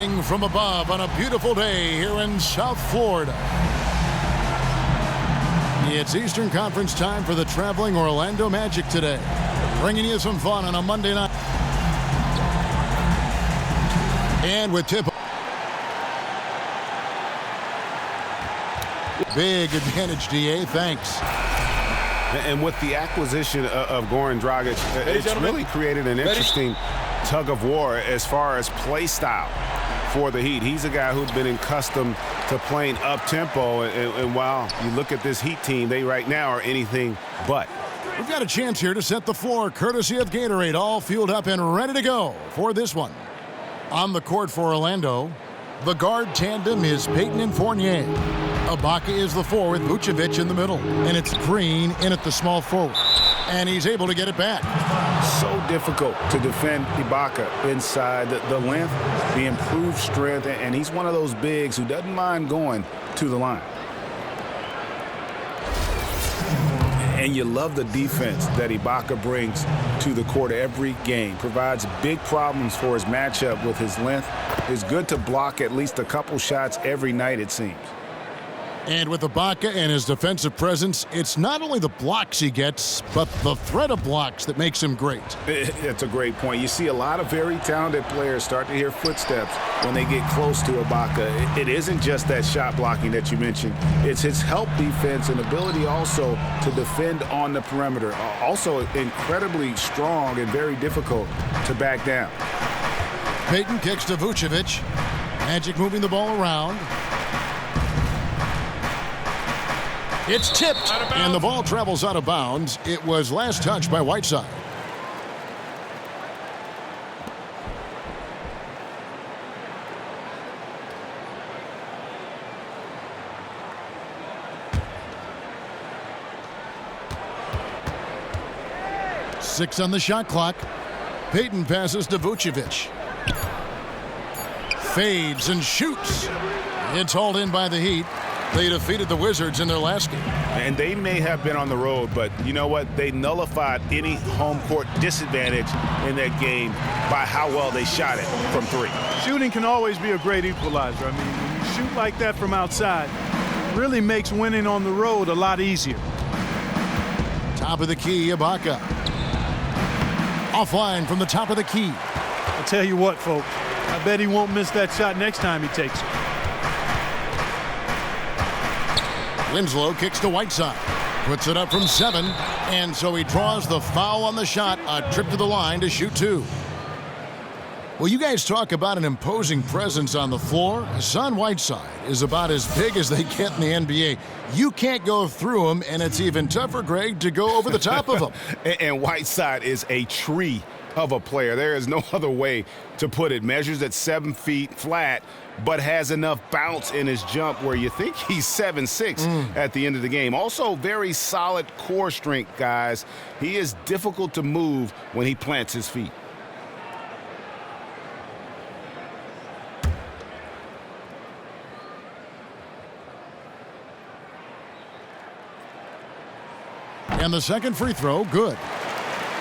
From above on a beautiful day here in South Florida. It's Eastern Conference time for the traveling Orlando Magic today. Bringing you some fun on a Monday night. And with tip. Big advantage, DA. Thanks. And with the acquisition of Goran Dragic, it's really created an interesting tug of war as far as play style for the Heat. He's a guy who's been accustomed to playing up-tempo, and while you look at this Heat team, they right now are anything but. We've got a chance here to set the floor, courtesy of Gatorade, all fueled up and ready to go for this one. On the court for Orlando, the guard tandem is Payton and Fournier. Ibaka is the four with Vucevic in the middle, and it's Green in at the small forward. And he's able to get it back. So difficult to defend Ibaka inside the length, the improved strength, and he's one of those bigs who doesn't mind going to the line. And you love the defense that Ibaka brings to the court every game. Provides big problems for his matchup with his length. Is good to block at least a couple shots every night, it seems. And with Ibaka and his defensive presence, it's not only the blocks he gets, but the threat of blocks that makes him great. That's a great point. You see a lot of very talented players start to hear footsteps when they get close to Ibaka. It isn't just that shot blocking that you mentioned. It's his help defense and ability also to defend on the perimeter. Also incredibly strong and very difficult to back down. Payton kicks to Vucevic. Magic moving the ball around. It's tipped, and the ball travels out of bounds. It was last touched by Whiteside. Six on the shot clock. Payton passes to Vucevic. Fades and shoots. It's hauled in by the Heat. They defeated the Wizards in their last game. And they may have been on the road, but you know what? They nullified any home court disadvantage in that game by how well they shot it from three. Shooting can always be a great equalizer. I mean, when you shoot like that from outside, it really makes winning on the road a lot easier. Top of the key, Ibaka. Offline from the top of the key. I'll tell you what, folks. I bet he won't miss that shot next time he takes it. Winslow kicks to Whiteside. Puts it up from 7. And so he draws the foul on the shot. A trip to the line to shoot 2. Well, you guys talk about an imposing presence on the floor. Hassan Whiteside is about as big as they get in the NBA. You can't go through him, and it's even tougher, Greg, to go over the top of him. And Whiteside is a tree of a player. There is no other way to put it. Measures at 7 feet flat, but has enough bounce in his jump where you think he's 7'6" at the end of the game. Also, very solid core strength, guys. He is difficult to move when he plants his feet. And the second free throw, good.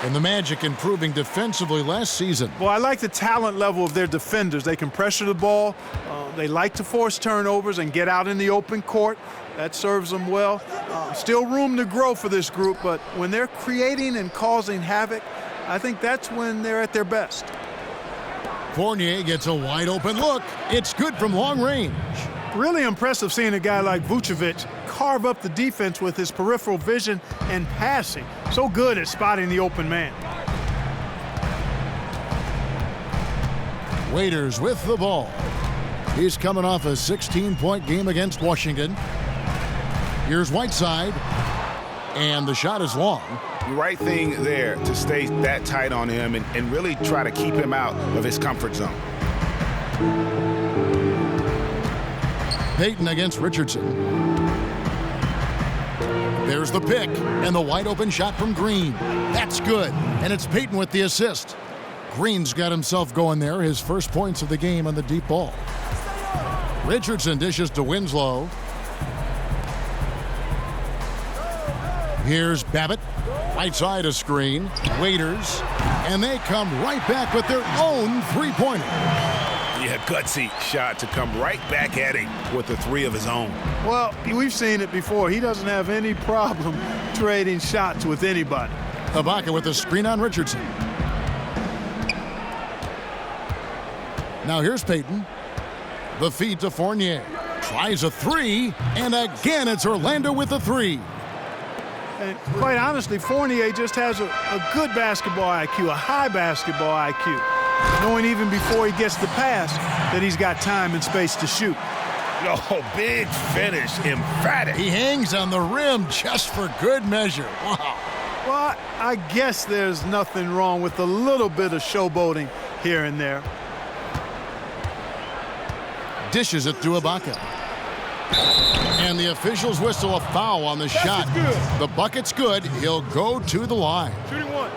And the Magic improving defensively last season. Well, I like the talent level of their defenders. They can pressure the ball. They like to force turnovers and get out in the open court. That serves them well. Still room to grow for this group, but when they're creating and causing havoc, I think that's when they're at their best. Fournier gets a wide open look. It's good from long range. Really impressive seeing a guy like Vucevic carve up the defense with his peripheral vision and passing. So good at spotting the open man. Waiters with the ball. He's coming off a 16-point game against Washington. Here's Whiteside, and the shot is long. Right thing there to stay that tight on him and really try to keep him out of his comfort zone. Payton against Richardson. There's the pick, and the wide open shot from Green. That's good, and it's Payton with the assist. Green's got himself going there, his first points of the game on the deep ball. Richardson dishes to Winslow. Here's Babbitt. Right side of screen. Waiters. And they come right back with their own three-pointer. Yeah, gutsy shot to come right back at him with a three of his own. Well, we've seen it before. He doesn't have any problem trading shots with anybody. Ibaka with the screen on Richardson. Now here's Payton. The feed to Fournier. Tries a three, and again it's Orlando with a three. And quite honestly, Fournier just has a good basketball IQ, a high basketball IQ. Knowing even before he gets the pass that he's got time and space to shoot. Oh, big finish, emphatic. He hangs on the rim just for good measure. Wow. Well, I guess there's nothing wrong with a little bit of showboating here and there. Dishes it to Ibaka. And the officials whistle a foul on the shot. The bucket's good. He'll go to the line. Shooting one.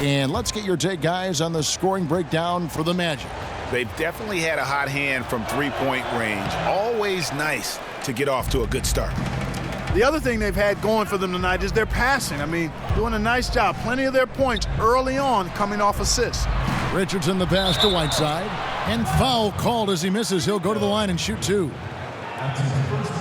And let's get your take, guys, on the scoring breakdown for the Magic. They've definitely had a hot hand from three-point range. Always nice to get off to a good start. The other thing they've had going for them tonight is their passing. I mean, doing a nice job. Plenty of their points early on coming off assists. Richardson the pass to Whiteside. And foul called as he misses. He'll go to the line and shoot two.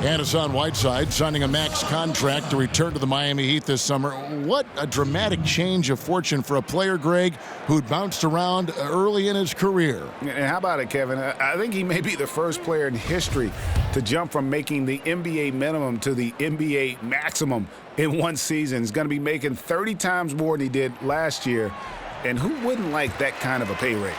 And Hassan Whiteside signing a max contract to return to the Miami Heat this summer. What a dramatic change of fortune for a player, Greg, who'd bounced around early in his career. And how about it, Kevin? I think he may be the first player in history to jump from making the NBA minimum to the NBA maximum in one season. He's going to be making 30 times more than he did last year. And who wouldn't like that kind of a pay raise?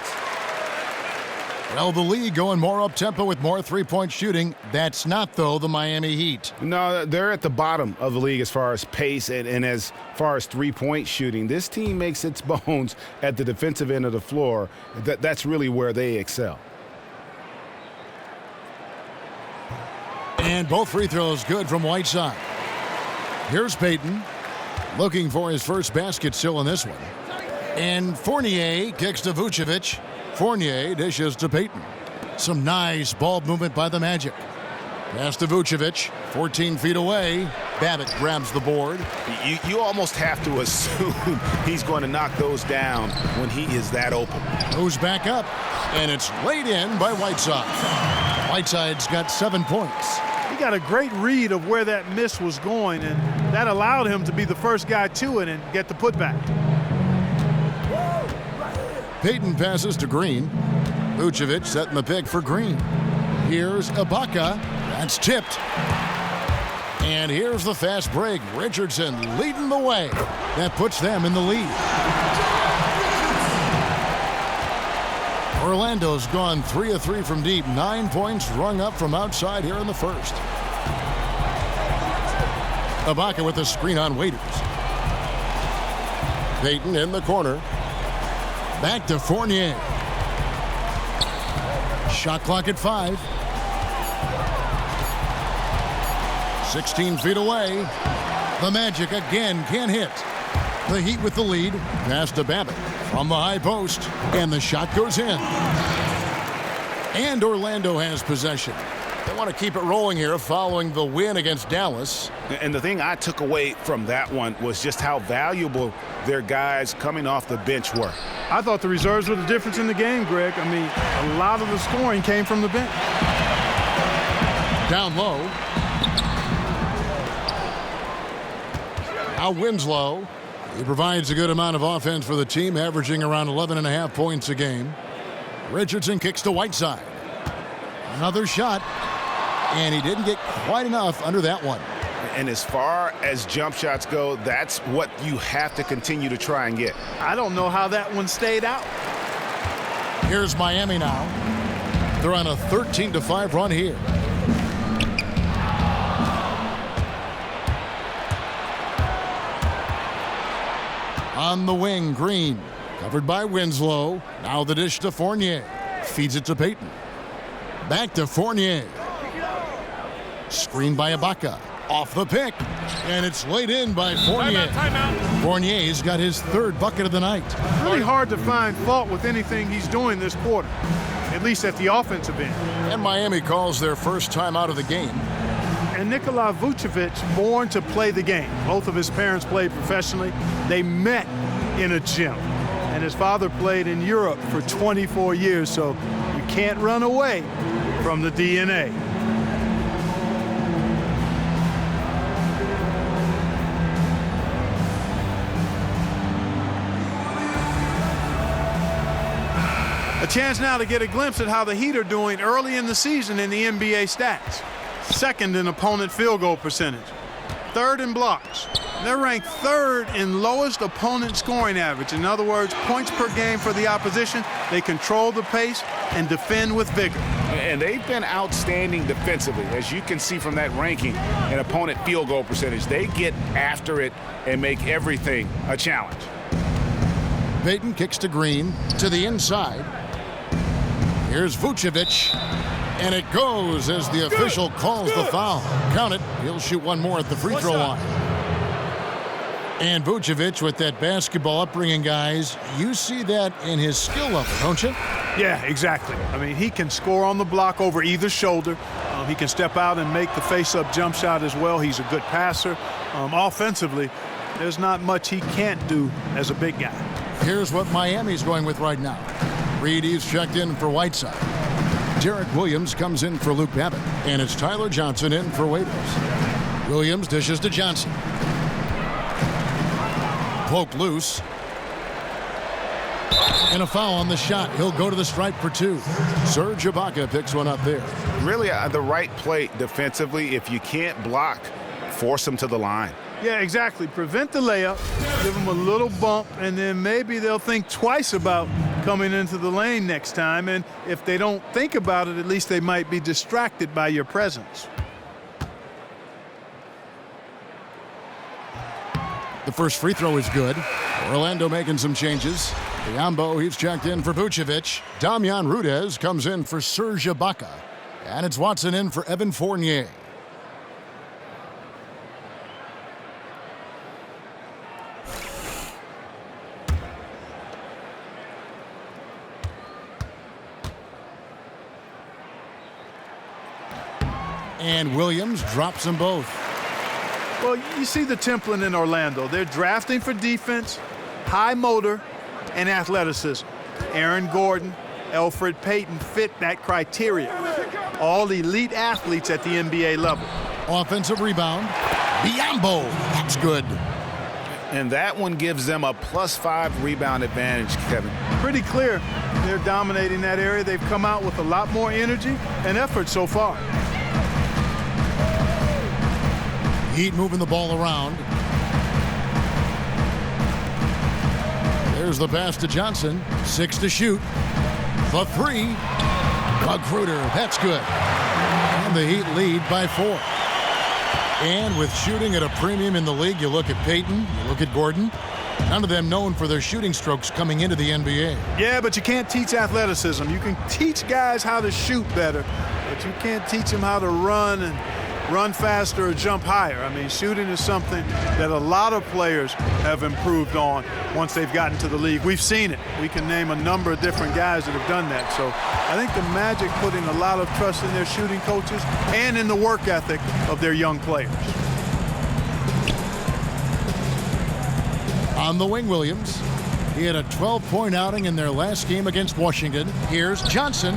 Well, the league going more up-tempo with more three-point shooting. That's not, though, the Miami Heat. No, they're at the bottom of the league as far as pace and as far as three-point shooting. This team makes its bones at the defensive end of the floor. That's really where they excel. And both free throws good from Whiteside. Here's Payton, looking for his first basket still in this one. And Fournier kicks to Vucevic. Fournier dishes to Payton. Some nice ball movement by the Magic. Pass to Vucevic, 14 feet away. Babbitt grabs the board. You almost have to assume he's going to knock those down when he is that open. Goes back up, and it's laid in by Whiteside. Whiteside's got 7 points. He got a great read of where that miss was going, and that allowed him to be the first guy to it and get the putback. Payton passes to Green. Vucevic setting the pick for Green. Here's Ibaka. That's tipped. And here's the fast break. Richardson leading the way. That puts them in the lead. Orlando's gone 3 of 3 from deep. 9 points rung up from outside here in the first. Ibaka with the screen on Waiters. Payton in the corner. Back to Fournier. Shot clock at 5. 16 feet away. The Magic again can't hit. The Heat with the lead. Pass to Babbitt from the high post. And the shot goes in. And Orlando has possession. They want to keep it rolling here following the win against Dallas. And the thing I took away from that one was just how valuable their guys coming off the bench were. I thought the reserves were the difference in the game, Greg. I mean, a lot of the scoring came from the bench. Down low. Now Winslow. He provides a good amount of offense for the team, averaging around 11.5 points a game. Richardson kicks to Whiteside. Another shot. And he didn't get quite enough under that one. And as far as jump shots go, that's what you have to continue to try and get. I don't know how that one stayed out. Here's Miami now. They're on a 13-5 run here. On the wing, Green. Covered by Winslow. Now the dish to Fournier. Feeds it to Payton. Back to Fournier. Screened by Ibaka. Off the pick. And it's laid in by Fournier. Timeout. Fournier's got his third bucket of the night. Really hard to find fault with anything he's doing this quarter, at least at the offensive end. And Miami calls their first time out of the game. And Nikola Vucevic, born to play the game. Both of his parents played professionally. They met in a gym. And his father played in Europe for 24 years, so you can't run away from the DNA. A chance now to get a glimpse at how the Heat are doing early in the season in the NBA stats. Second in opponent field goal percentage. Third in blocks. They're ranked third in lowest opponent scoring average. In other words, points per game for the opposition. They control the pace and defend with vigor. And they've been outstanding defensively, as you can see from that ranking and opponent field goal percentage. They get after it and make everything a challenge. Payton kicks to Green to the inside. Here's Vucevic, and it goes as the official calls the foul. Count it. He'll shoot one more at the free throw line. And Vucevic, with that basketball upbringing, guys, you see that in his skill level, don't you? Yeah, exactly. I mean, he can score on the block over either shoulder. He can step out and make the face-up jump shot as well. He's a good passer. Offensively, there's not much he can't do as a big guy. Here's what Miami's going with right now. Reedy's checked in for Whiteside. Derek Williams comes in for Luke Babbitt. And it's Tyler Johnson in for Waiters. Williams dishes to Johnson. Poked loose. And a foul on the shot. He'll go to the stripe for two. Serge Ibaka picks one up there. Really the right play defensively. If you can't block, force them to the line. Yeah, exactly. Prevent the layup, give them a little bump, and then maybe they'll think twice about coming into the lane next time. And if they don't think about it, at least they might be distracted by your presence. The first free throw is good. Orlando making some changes. Biyombo, he's checked in for Vucevic. Damian Rudez comes in for Serge Ibaka. And it's Watson in for Evan Fournier. And Williams drops them both. Well, you see the template in Orlando. They're drafting for defense, high motor, and athleticism. Aaron Gordon, Elfrid Payton fit that criteria. All elite athletes at the NBA level. Offensive rebound. Biyombo. That's good. And that one gives them a +5 rebound advantage, Kevin. Pretty clear they're dominating that area. They've come out with a lot more energy and effort so far. Heat moving the ball around. There's the pass to Johnson. 6 to shoot. The three. Magruder. That's good. And the Heat lead by 4. And with shooting at a premium in the league, you look at Payton, you look at Gordon. None of them known for their shooting strokes coming into the NBA. Yeah, but you can't teach athleticism. You can teach guys how to shoot better, but you can't teach them how to run and run faster or jump higher. I mean, shooting is something that a lot of players have improved on once they've gotten to the league. We've seen it. We can name a number of different guys that have done that. So I think the Magic put in a lot of trust in their shooting coaches and in the work ethic of their young players. On the wing, Williams. He had a 12-point outing in their last game against Washington. Here's Johnson.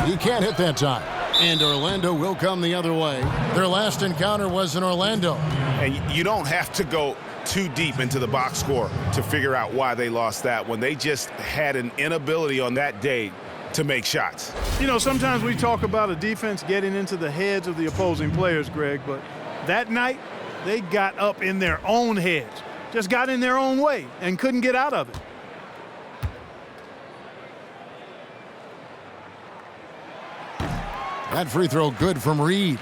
He can't hit that time. And Orlando will come the other way. Their last encounter was in Orlando. And you don't have to go too deep into the box score to figure out why they lost that one. They just had an inability on that day to make shots. You know, sometimes we talk about a defense getting into the heads of the opposing players, Greg, but that night they got up in their own heads, just got in their own way and couldn't get out of it. That free throw good from Reed.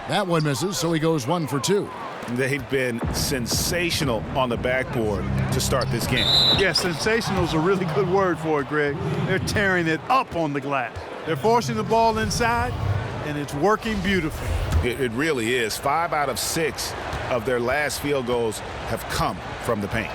That one misses, so he goes 1 for 2. They've been sensational on the backboard to start this game. Yeah, sensational is a really good word for it, Greg. They're tearing it up on the glass. They're forcing the ball inside, and it's working beautifully. It really is. 5 out of 6 of their last field goals have come from the paint.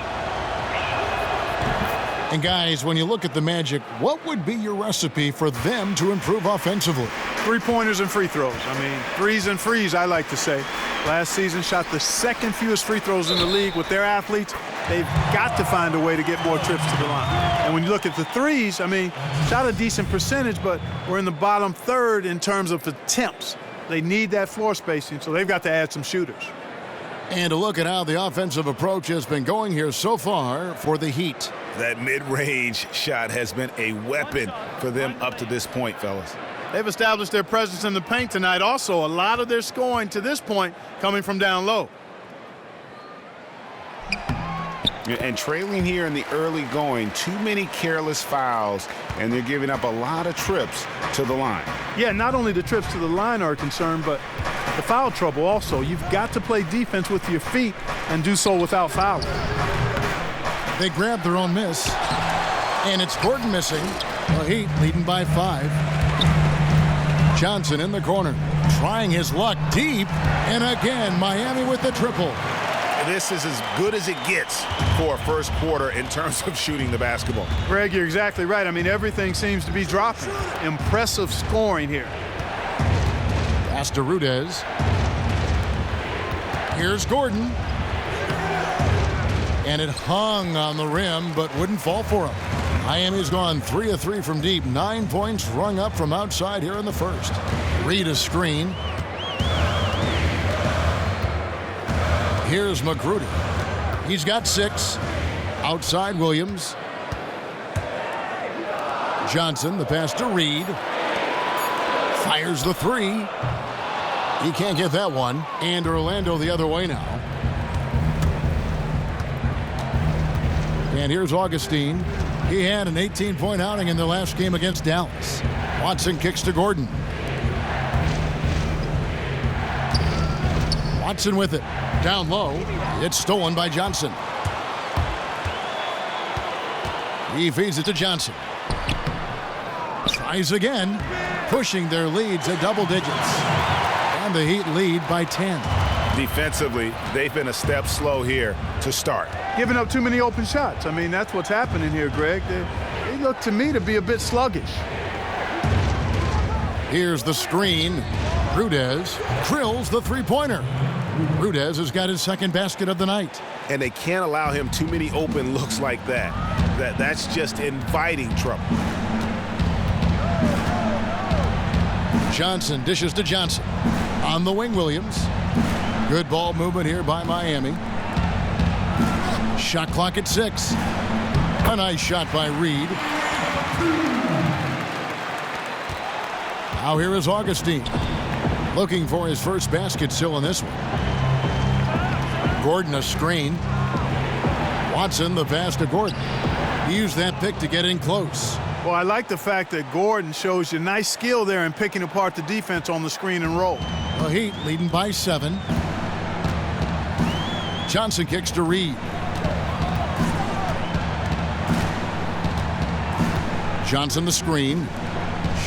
And guys, when you look at the Magic, what would be your recipe for them to improve offensively? Three-pointers and free throws. I mean, threes and frees, I like to say. Last season shot the second fewest free throws in the league. With their athletes, they've got to find a way to get more trips to the line. And when you look at the threes, I mean, shot a decent percentage, but we're in the bottom third in terms of attempts. They need that floor spacing, so they've got to add some shooters. And to look at how the offensive approach has been going here so far for the Heat. That mid-range shot has been a weapon for them up to this point, fellas. They've established their presence in the paint tonight. Also, a lot of their scoring to this point coming from down low. And trailing here in the early going, too many careless fouls, and they're giving up a lot of trips to the line. Yeah, not only the trips to the line are a concern, but the foul trouble also. You've got to play defense with your feet and do so without fouling. They grab their own miss, and it's Gordon missing. The Heat leading by 5. Johnson in the corner, trying his luck deep, and again, Miami with the triple. This is as good as it gets for a first quarter in terms of shooting the basketball. Greg, you're exactly right. I mean, everything seems to be dropping. Impressive scoring here. Pass to Rudez. Here's Gordon. And it hung on the rim, but wouldn't fall for him. Miami's gone 3 of 3 from deep. 9 points rung up from outside here in the first. Reed a screen. Here's Magruder. He's got 6. Outside Williams. Johnson, the pass to Reed. Fires the 3. He can't get that one. And Orlando the other way now. And here's Augustine. He had an 18-point outing in their last game against Dallas. Watson kicks to Gordon. Watson with it. Down low. It's stolen by Johnson. He feeds it to Johnson. Tries again. Pushing their lead to double digits. And the Heat lead by 10. Defensively, they've been a step slow here to start. Giving up too many open shots. I mean, that's what's happening here, Greg. They look to me to be a bit sluggish. Here's the screen. Rudez drills the three-pointer. Rudez has got his second basket of the night. And they can't allow him too many open looks like that. That's just inviting trouble. Johnson dishes to Johnson. On the wing, Williams. Good ball movement here by Miami. Shot clock at 6. A nice shot by Reed. Now here is Augustine. Looking for his first basket still in this one. Gordon a screen. Watson the pass to Gordon. He used that pick to get in close. Well, I like the fact that Gordon shows you nice skill there in picking apart the defense on the screen and roll. The Heat leading by 7. Johnson kicks to Reed. Johnson the screen.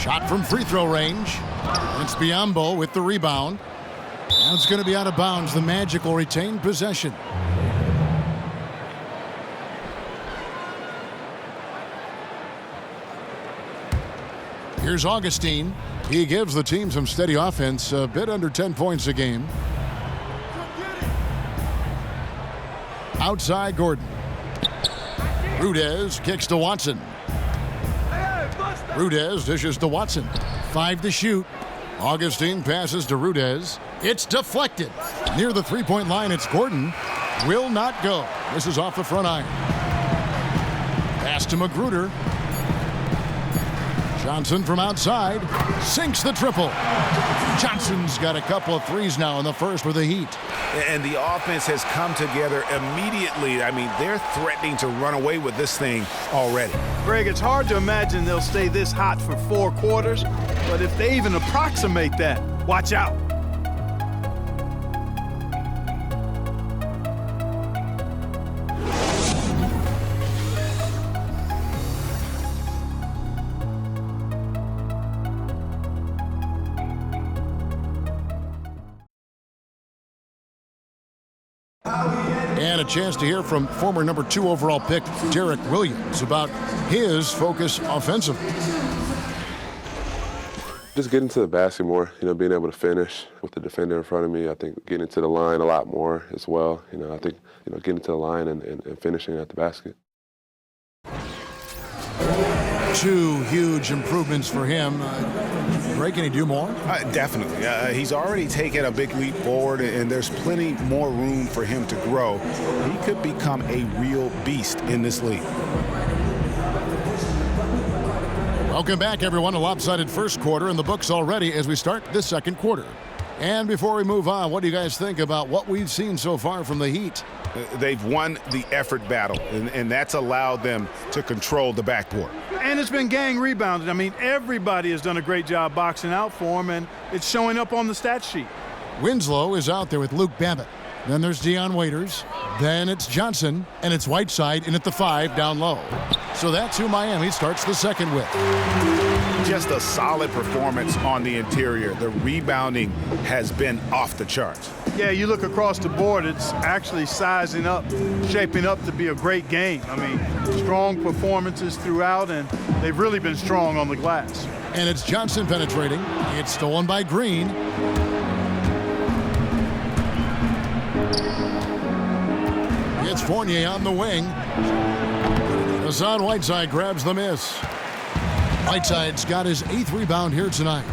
Shot from free throw range. It's Biyombo with the rebound. Now it's going to be out of bounds. The Magic will retain possession. Here's Augustine. He gives the team some steady offense, a bit under 10 points a game. Outside Gordon. Rudez kicks to Watson. Rudez dishes to Watson. 5 to shoot. Augustine passes to Rudez. It's deflected. Near the three-point line, it's Gordon. Will not go. This is off the front iron. Pass to Magruder. Johnson from outside. Sinks the triple. Johnson's got a couple of threes now in the first for the Heat. And the offense has come together immediately. I mean, they're threatening to run away with this thing already. Greg, it's hard to imagine they'll stay this hot for 4 quarters, but if they even approximate that, watch out. And a chance to hear from former number 2 overall pick Derek Williams about his focus offensively. Just getting to the basket more, being able to finish with the defender in front of me. I think getting to the line a lot more as well. I think, getting to the line and finishing at the basket. 2 huge improvements for him. Ray, can he do more? Definitely. He's already taken a big leap forward, and there's plenty more room for him to grow. He could become a real beast in this league. Welcome back, everyone. A lopsided first quarter in the books already as we start the second quarter. And before we move on, what do you guys think about what we've seen so far from the Heat? They've won the effort battle, and that's allowed them to control the backcourt. And it's been gang rebounded. I mean, everybody has done a great job boxing out for him, and it's showing up on the stat sheet. Winslow is out there with Luke Babbitt. Then there's Dion Waiters. Then it's Johnson, and it's Whiteside in at the 5 down low. So that's who Miami starts the second with. Just a solid performance on the interior. The rebounding has been off the charts. Yeah, you look across the board, it's actually sizing up, shaping up to be a great game. I mean, strong performances throughout, and they've really been strong on the glass. And it's Johnson penetrating. It's stolen by Green. It's Fournier on the wing. Hassan Whiteside grabs the miss. Whiteside's got his 8th rebound here tonight.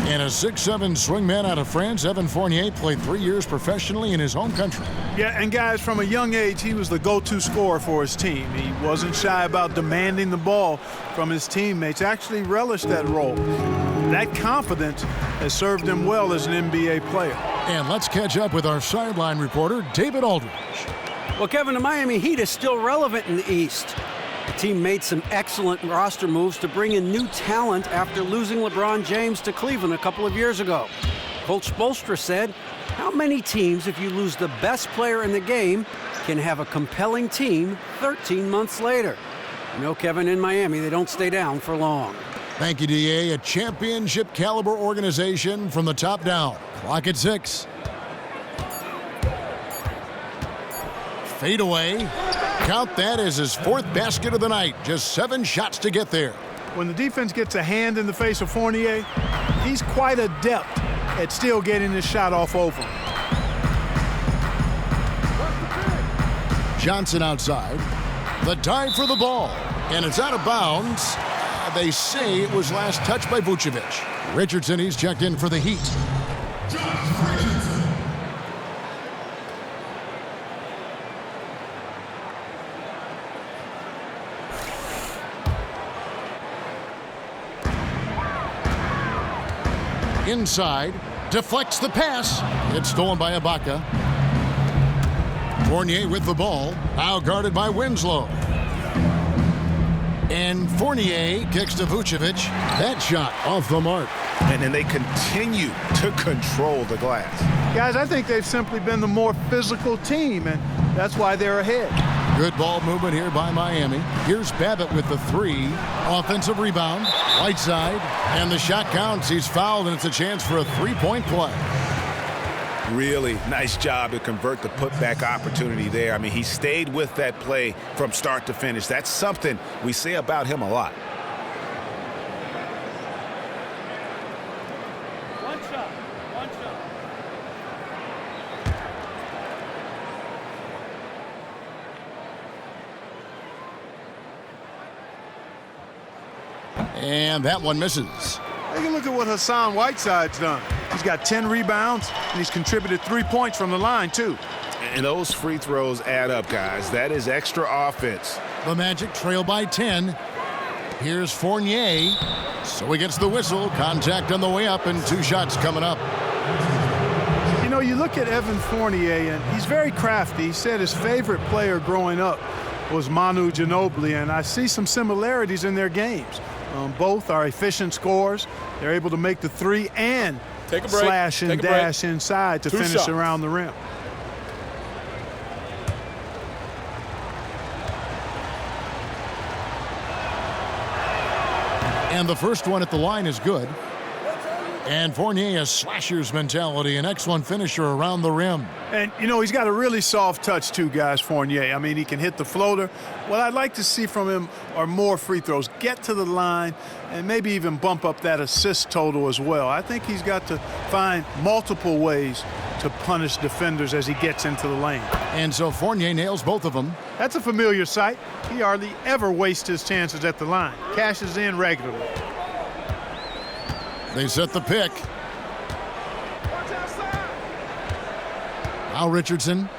And a 6'7" swingman out of France, Evan Fournier played 3 years professionally in his home country. Yeah, and guys, from a young age, he was the go-to scorer for his team. He wasn't shy about demanding the ball from his teammates, actually relished that role. That confidence has served him well as an NBA player. And let's catch up with our sideline reporter, David Aldridge. Well, Kevin, the Miami Heat is still relevant in the East. The team made some excellent roster moves to bring in new talent after losing LeBron James to Cleveland a couple of years ago. Coach Spoelstra said, how many teams, if you lose the best player in the game, can have a compelling team 13 months later? You know, Kevin, in Miami, they don't stay down for long. Thank you, DA. A championship caliber organization from the top down. Clock at 6. Fade away. Count that as his 4th basket of the night. Just 7 shots to get there. When the defense gets a hand in the face of Fournier, he's quite adept at still getting his shot off over him. Johnson outside. The dive for the ball. And it's out of bounds. They say it was last touched by Vucevic. Richardson, he's checked in for the Heat. Inside, deflects the pass. It's stolen by Ibaka. Fournier with the ball, now guarded by Winslow. And Fournier kicks to Vucevic. That shot off the mark. And then they continue to control the glass. Guys, I think they've simply been the more physical team, and that's why they're ahead. Good ball movement here by Miami. Here's Babbitt with the 3. Offensive rebound. Whiteside. And the shot counts. He's fouled, and it's a chance for a 3-point play. Really nice job to convert the putback opportunity there. I mean, he stayed with that play from start to finish. That's something we say about him a lot. One shot. And that one misses. Take a look at what Hassan Whiteside's done. He's got 10 rebounds, and he's contributed 3 points from the line, too. And those free throws add up, guys. That is extra offense. The Magic trail by 10. Here's Fournier. So he gets the whistle. Contact on the way up, and 2 shots coming up. You know, you look at Evan Fournier, and he's very crafty. He said his favorite player growing up was Manu Ginobili, and I see some similarities in their games. Both are efficient scorers. They're able to make the 3 and slash and dash inside to finish around the rim. And the first one at the line is good. And Fournier, a slasher's mentality, an excellent finisher around the rim. And, you know, he's got a really soft touch, too, guys, Fournier. I mean, he can hit the floater. What I'd like to see from him are more free throws. Get to the line and maybe even bump up that assist total as well. I think he's got to find multiple ways to punish defenders as he gets into the lane. And so Fournier nails both of them. That's a familiar sight. He hardly ever wastes his chances at the line. Cashes in regularly. They set the pick. Al Richardson.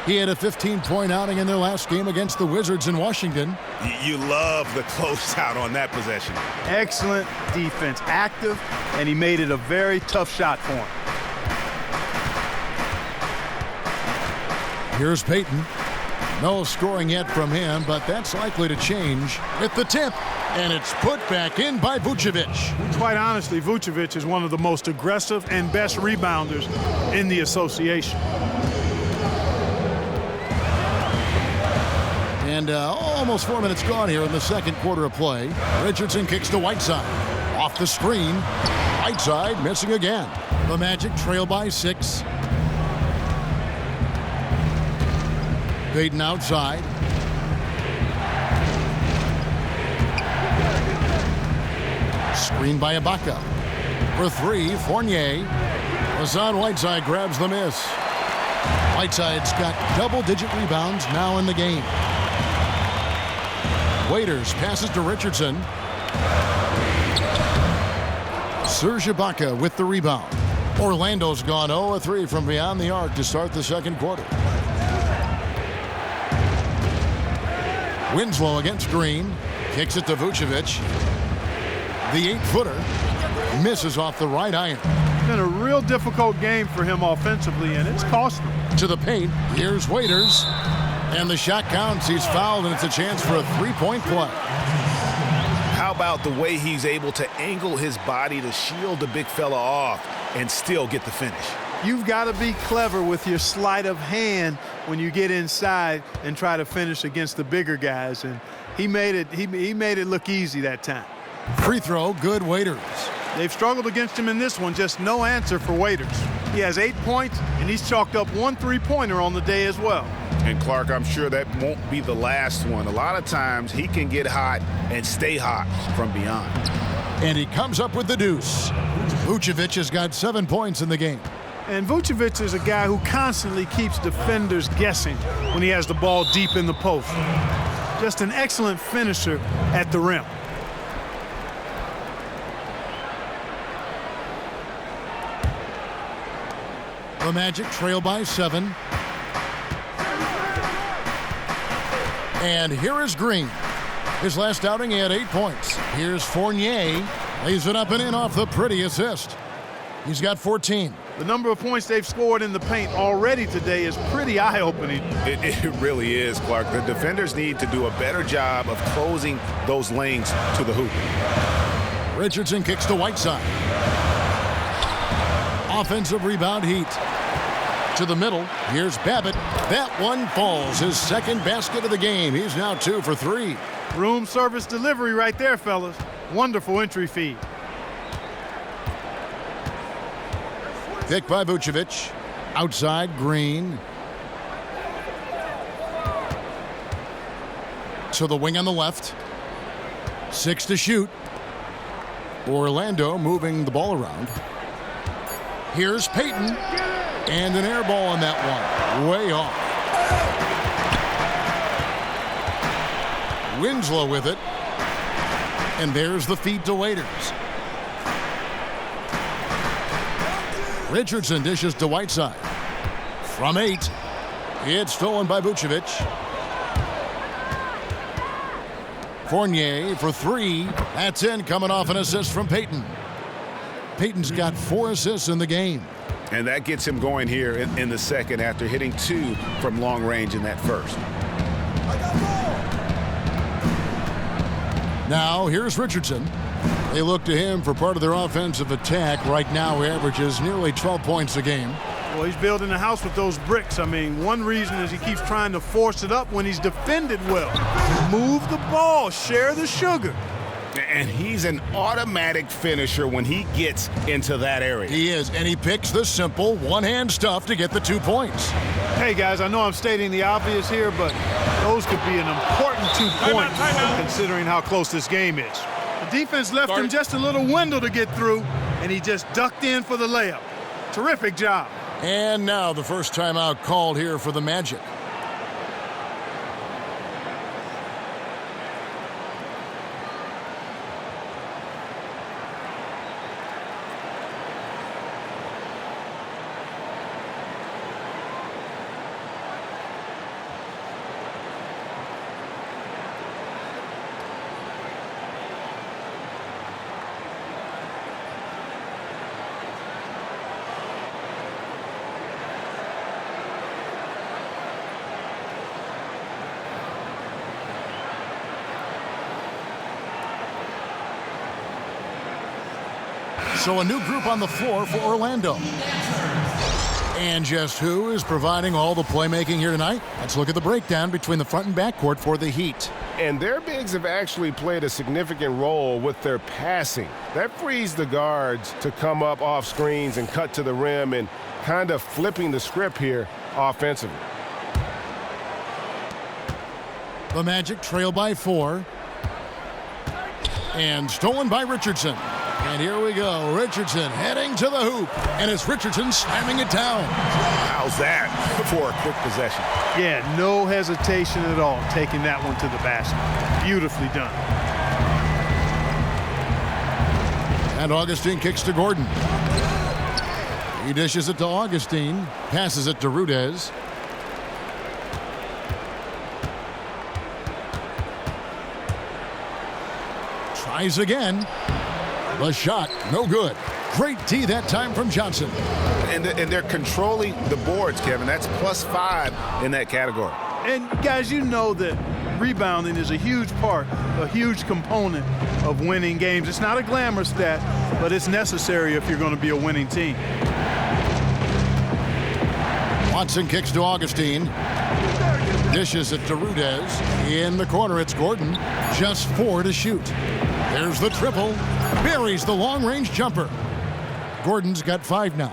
He had a 15-point outing in their last game against the Wizards in Washington. You love the closeout on that possession. Excellent defense, active, and he made it a very tough shot for him. Here's Payton. No scoring yet from him, but that's likely to change at the tip. And it's put back in by Vucevic. Quite honestly, Vucevic is one of the most aggressive and best rebounders in the association. And almost 4 minutes gone here in the second quarter of play. Richardson kicks to Whiteside. Off the screen. Whiteside missing again. The Magic trail by 6. Payton outside. Screen by Ibaka. For 3, Fournier. Hassan Whiteside grabs the miss. Whiteside's got double-digit rebounds now in the game. Waiters passes to Richardson. Serge Ibaka with the rebound. Orlando's gone 0-3 from beyond the arc to start the second quarter. Winslow against Green. Kicks it to Vucevic. The 8-footer misses off the right iron. It's been a real difficult game for him offensively, and it's cost him. To the paint. Here's Waiters. And the shot counts. He's fouled, and it's a chance for a three-point play. How about the way he's able to angle his body to shield the big fella off and still get the finish? You've got to be clever with your sleight of hand when you get inside and try to finish against the bigger guys. And he made it look easy that time. Free throw, good. Waiters. They've struggled against him in this one, just no answer for Waiters. He has 8 points, and he's chalked up 1 3-pointer on the day as well. And Clark, I'm sure that won't be the last one. A lot of times he can get hot and stay hot from beyond. And he comes up with the deuce. Vucevic has got 7 points in the game. And Vucevic is a guy who constantly keeps defenders guessing when he has the ball deep in the post. Just an excellent finisher at the rim. The Magic trail by 7. And here is Green. His last outing, he had 8 points. Here's Fournier. Lays it up and in off the pretty assist. He's got 14. The number of points they've scored in the paint already today is pretty eye-opening. It really is, Clark. The defenders need to do a better job of closing those lanes to the hoop. Richardson kicks to Whiteside. Offensive rebound, Heat. To the middle. Here's Babbitt. That one falls. His second basket of the game. He's now 2 for 3. Room service delivery right there, fellas. Wonderful entry feed. Pick by Vucevic. Outside, Green. To the wing on the left. 6 to shoot. Orlando moving the ball around. Here's Payton. And an air ball on that one. Way off. Winslow with it. And there's the feed to Waiters. Richardson dishes to Whiteside. From 8. It's stolen by Vucevic. Fournier for 3. That's in, coming off an assist from Payton. Payton's got 4 assists in the game. And that gets him going here in the second after hitting 2 from long range in that first. Now, here's Richardson. They look to him for part of their offensive attack. Right now, he averages nearly 12 points a game. Well, he's building a house with those bricks. I mean, one reason is he keeps trying to force it up when he's defended well. Move the ball, share the sugar. And he's an automatic finisher when he gets into that area. He is, and he picks the simple one-hand stuff to get the 2 points. Hey, guys, I know I'm stating the obvious here, but those could be an important 2 points considering how close this game is. The defense left him just a little window to get through, and he just ducked in for the layup. Terrific job. And now the first timeout called here for the Magic. So a new group on the floor for Orlando. And just who is providing all the playmaking here tonight? Let's look at the breakdown between the front and back court for the Heat. And their bigs have actually played a significant role with their passing. That frees the guards to come up off screens and cut to the rim and kind of flipping the script here offensively. The Magic trail by 4. And stolen by Richardson. And here we go. Richardson heading to the hoop. And it's Richardson slamming it down. How's that for a quick possession? Yeah, no hesitation at all taking that one to the basket. Beautifully done. And Augustine kicks to Gordon. He dishes it to Augustine. Passes it to Rudez. Tries again. The shot, no good. Great D that time from Johnson. And they're controlling the boards, Kevin. That's +5 in that category. And guys, you know that rebounding is a huge part, a huge component of winning games. It's not a glamour stat, but it's necessary if you're going to be a winning team. Watson kicks to Augustine. Dishes it to Rudez. In the corner, it's Gordon. Just 4 to shoot. There's the triple. Buries the long-range jumper. Gordon's got 5 now.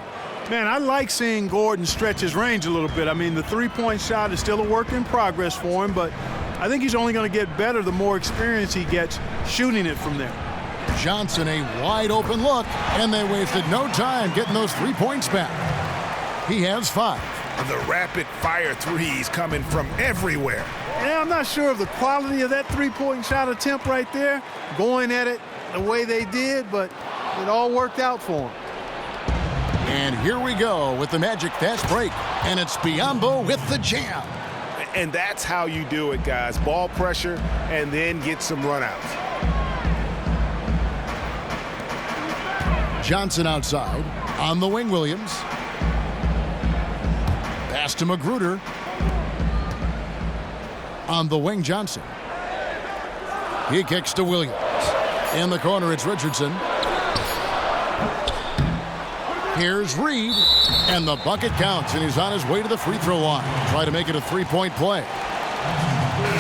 Man, I like seeing Gordon stretch his range a little bit. I mean, the three-point shot is still a work in progress for him, but I think he's only going to get better the more experience he gets shooting it from there. Johnson, a wide-open look, and they wasted no time getting those 3 points back. He has 5. The rapid-fire threes coming from everywhere. Yeah, I'm not sure of the quality of that three-point shot attempt right there, going at it the way they did, but it all worked out for him. And here we go with the Magic fast break, and it's Biyombo with the jam. And that's how you do it, guys. Ball pressure and then get some runouts. Johnson outside. On the wing, Williams. Pass to Magruder. On the wing, Johnson. He kicks to Williams. In the corner, it's Richardson. Here's Reed, and the bucket counts, and he's on his way to the free throw line. Try to make it a three-point play.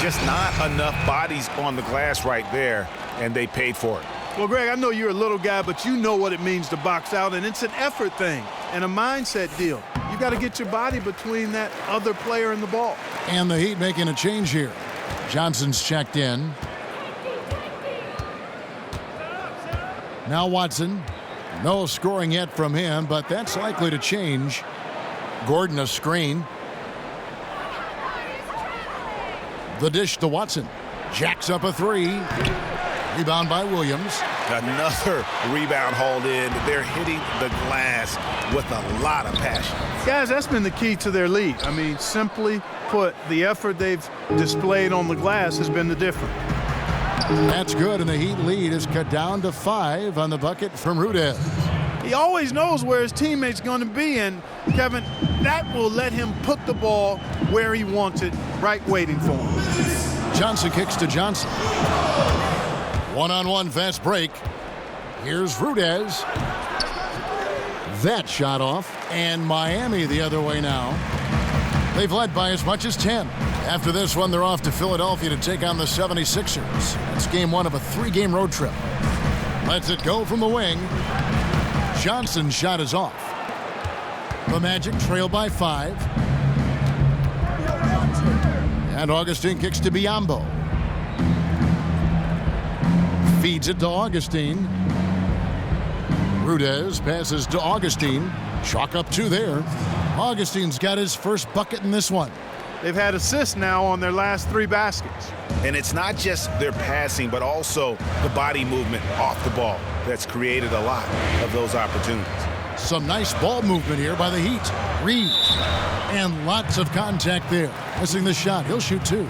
Just not enough bodies on the glass right there, and they paid for it. Well, Greg, I know you're a little guy, but you know what it means to box out, and it's an effort thing and a mindset deal. You got to get your body between that other player and the ball. And the Heat making a change here. Johnson's checked in. Now Watson. No scoring yet from him, but that's likely to change. Gordon a screen. The dish to Watson. Jacks up a 3. Rebound by Williams. Another rebound hauled in. They're hitting the glass with a lot of passion. Guys, that's been the key to their lead. I mean, simply put, the effort they've displayed on the glass has been the difference. That's good, and the Heat lead is cut down to 5 on the bucket from Rudez. He always knows where his teammate's going to be, and, Kevin, that will let him put the ball where he wants it, right waiting for him. Johnson kicks to Johnson. One-on-one fast break. Here's Rudez. That shot off, and Miami the other way now. They've led by as much as 10. After this one, they're off to Philadelphia to take on the 76ers. It's game one of a 3-game road trip. Lets it go from the wing. Johnson's shot is off. The Magic trail by 5. And Augustine kicks to Biyombo. Feeds it to Augustine. Rudez passes to Augustine. Chalk up 2 there. Augustine's got his first bucket in this one. They've had assists now on their last 3 baskets. And it's not just their passing, but also the body movement off the ball that's created a lot of those opportunities. Some nice ball movement here by the Heat. Reed. And lots of contact there. Missing the shot. He'll shoot 2.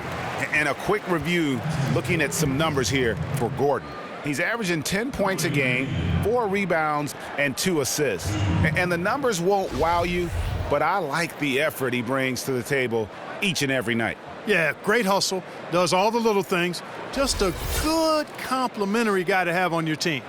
And a quick review looking at some numbers here for Gordon. He's averaging 10 points a game, 4 rebounds, and 2 assists. And the numbers won't wow you, but I like the effort he brings to the table each and every night. Yeah, great hustle, does all the little things. Just a good complimentary guy to have on your team.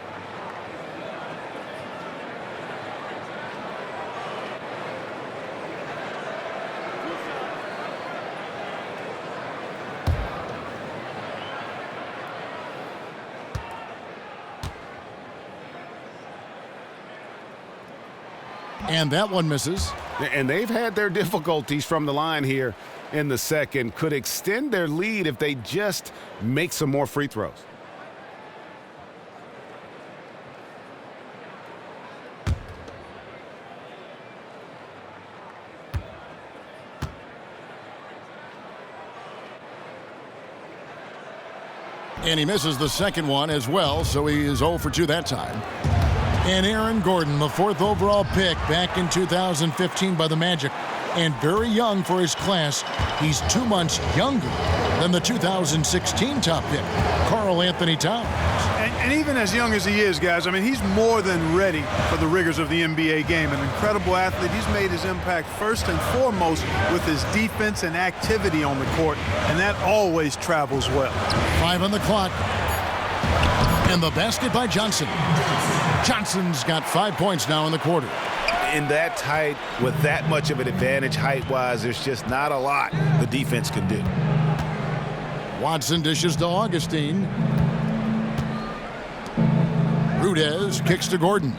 And that one misses. And they've had their difficulties from the line here in the second. Could extend their lead if they just make some more free throws. And he misses the second one as well, so he is 0 for 2 that time. And Aaron Gordon, the 4th overall pick back in 2015 by the Magic, and very young for his class. He's 2 months younger than the 2016 top pick, Karl Anthony Towns. And even as young as he is, guys, I mean, he's more than ready for the rigors of the NBA game. An incredible athlete. He's made his impact first and foremost with his defense and activity on the court, and that always travels well. 5 on the clock. And the basket by Johnson. Johnson's got 5 points now in the quarter. In that tight, with that much of an advantage height-wise, there's just not a lot the defense can do. Watson dishes to Augustine. Rudez kicks to Gordon.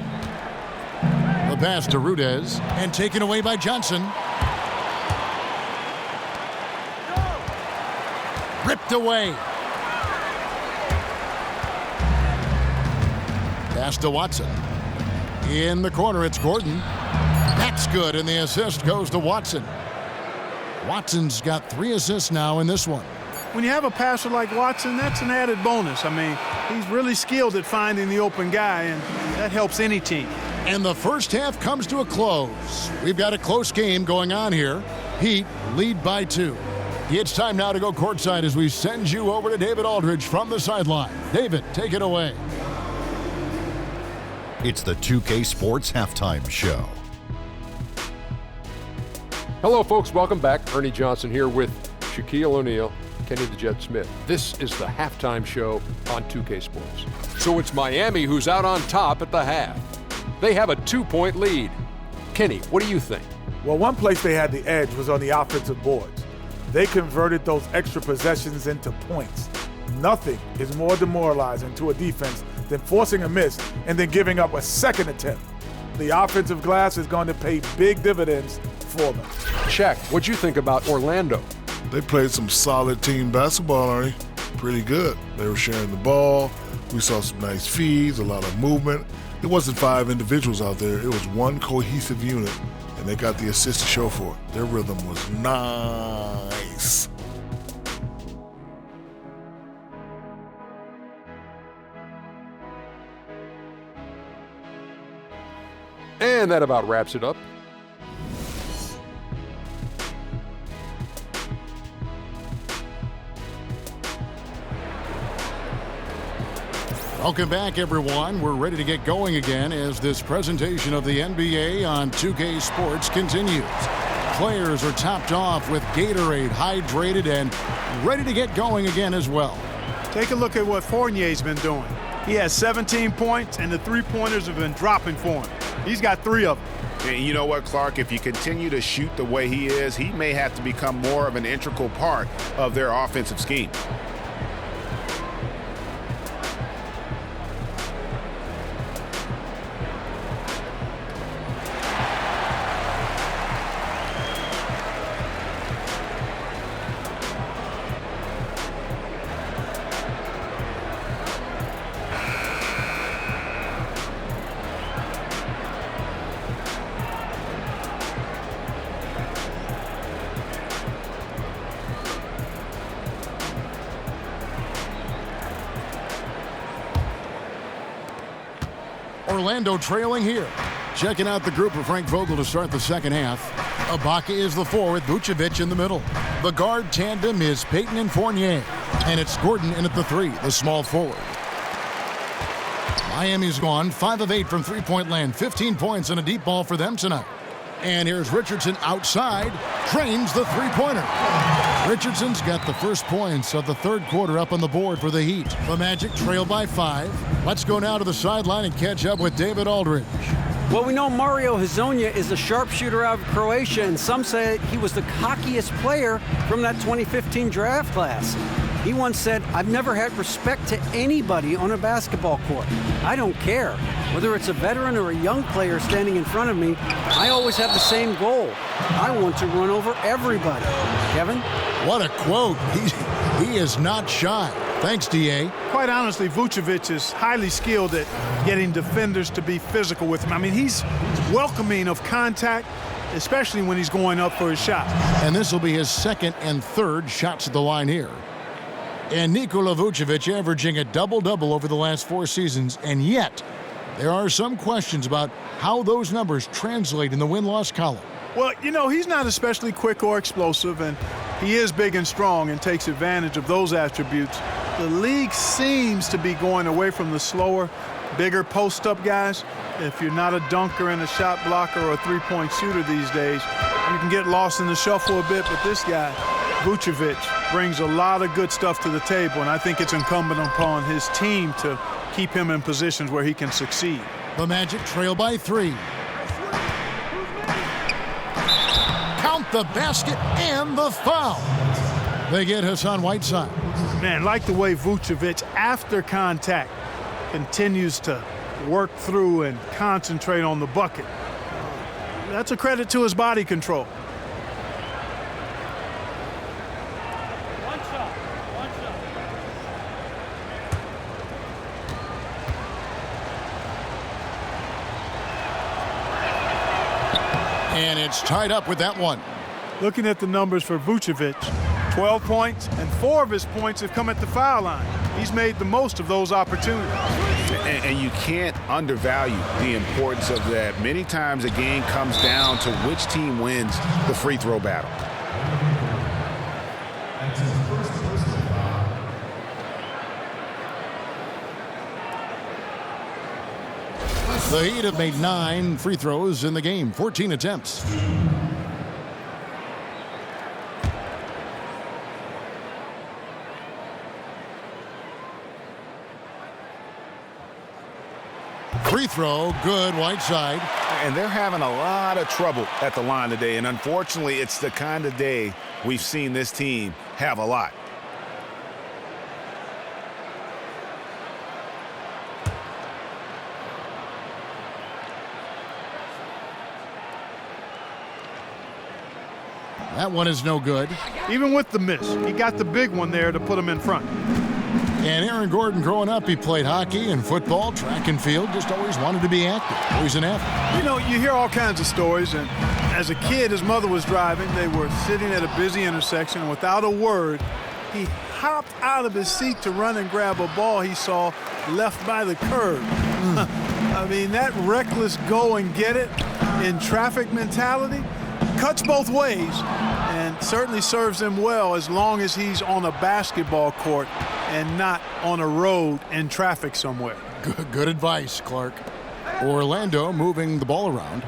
The pass to Rudez, and taken away by Johnson. Ripped away. Pass to Watson. In the corner, it's Gordon. That's good, and the assist goes to Watson. Watson's got 3 assists now in this one. When you have a passer like Watson, that's an added bonus. I mean, he's really skilled at finding the open guy, and that helps any team. And the first half comes to a close. We've got a close game going on here. Heat lead by 2. It's time now to go courtside as we send you over to David Aldridge from the sideline. David, take it away. It's the 2K Sports Halftime Show. Hello, folks. Welcome back. Ernie Johnson here with Shaquille O'Neal, Kenny the Jet Smith. This is the halftime show on 2K Sports. So it's Miami who's out on top at the half. They have a 2-point lead. Kenny, what do you think? Well, one place they had the edge was on the offensive boards. They converted those extra possessions into points. Nothing is more demoralizing to a defense than forcing a miss and then giving up a second attempt. The offensive glass is going to pay big dividends for them. Shaq, what'd you think about Orlando? They played some solid team basketball, Ernie. Pretty good. They were sharing the ball. We saw some nice feeds, a lot of movement. It wasn't 5 individuals out there. It was one cohesive unit, and they got the assist to show for it. Their rhythm was nice. And that about wraps it up. Welcome back, everyone. We're ready to get going again as this presentation of the NBA on 2K Sports continues. Players are topped off with Gatorade, hydrated, and ready to get going again as well. Take a look at what Fournier's been doing. He has 17 points, and the 3-pointers have been dropping for him. He's got 3 of them. And you know what, Clark? If you continue to shoot the way he is, he may have to become more of an integral part of their offensive scheme. Orlando trailing here. Checking out the group for Frank Vogel to start the second half. Ibaka is the 4 with Vucevic in the middle. The guard tandem is Payton and Fournier. And it's Gordon in at the 3, the small forward. Miami's gone 5 of 8 from three-point land. 15 points and a deep ball for them tonight. And here's Richardson outside. Drains the three-pointer. Richardson's got the first points of the third quarter up on the board for the Heat. The Magic trail by 5. Let's go now to the sideline and catch up with David Aldridge. Well, we know Mario Hezonja is a sharpshooter out of Croatia, and some say he was the cockiest player from that 2015 draft class. He once said, "I've never had respect to anybody on a basketball court. I don't care. Whether it's a veteran or a young player standing in front of me, I always have the same goal. I want to run over everybody." Kevin? What a quote. He is not shy. Thanks, D.A. Quite honestly, Vucevic is highly skilled at getting defenders to be physical with him. I mean, he's welcoming of contact, especially when he's going up for his shot. And this will be his second and third shots at the line here. And Nikola Vucevic averaging a double-double over the last 4 seasons, and yet there are some questions about how those numbers translate in the win-loss column. Well, you know, he's not especially quick or explosive, and he is big and strong and takes advantage of those attributes. The league seems to be going away from the slower, bigger post-up guys. If you're not a dunker and a shot blocker or a three-point shooter these days, you can get lost in the shuffle a bit, but this guy, Vucevic, brings a lot of good stuff to the table, and I think it's incumbent upon his team to keep him in positions where he can succeed. The Magic trail by 3. Count the basket and the foul. They get Hassan Whiteside. Man, like the way Vucevic, after contact, continues to work through and concentrate on the bucket. That's a credit to his body control. And it's tied up with that one. Looking at the numbers for Vucevic, 12 points, and 4 of his points have come at the foul line. He's made the most of those opportunities. And you can't undervalue the importance of that. Many times a game comes down to which team wins the free throw battle. The Heat have made 9 free throws in the game, 14 attempts. Free throw, good, Whiteside. And they're having a lot of trouble at the line today, and unfortunately, it's the kind of day we've seen this team have a lot. That one is no good. Even with the miss, he got the big one there to put him in front. And Aaron Gordon, growing up, he played hockey and football, track and field, just always wanted to be active. Always an athlete. You know, you hear all kinds of stories, and as a kid, his mother was driving. They were sitting at a busy intersection, and without a word, he hopped out of his seat to run and grab a ball he saw left by the curb. I mean, that reckless go and get it in traffic mentality cuts both ways and certainly serves him well as long as he's on a basketball court and not on a road in traffic somewhere. Good advice, Clark. Orlando moving the ball around.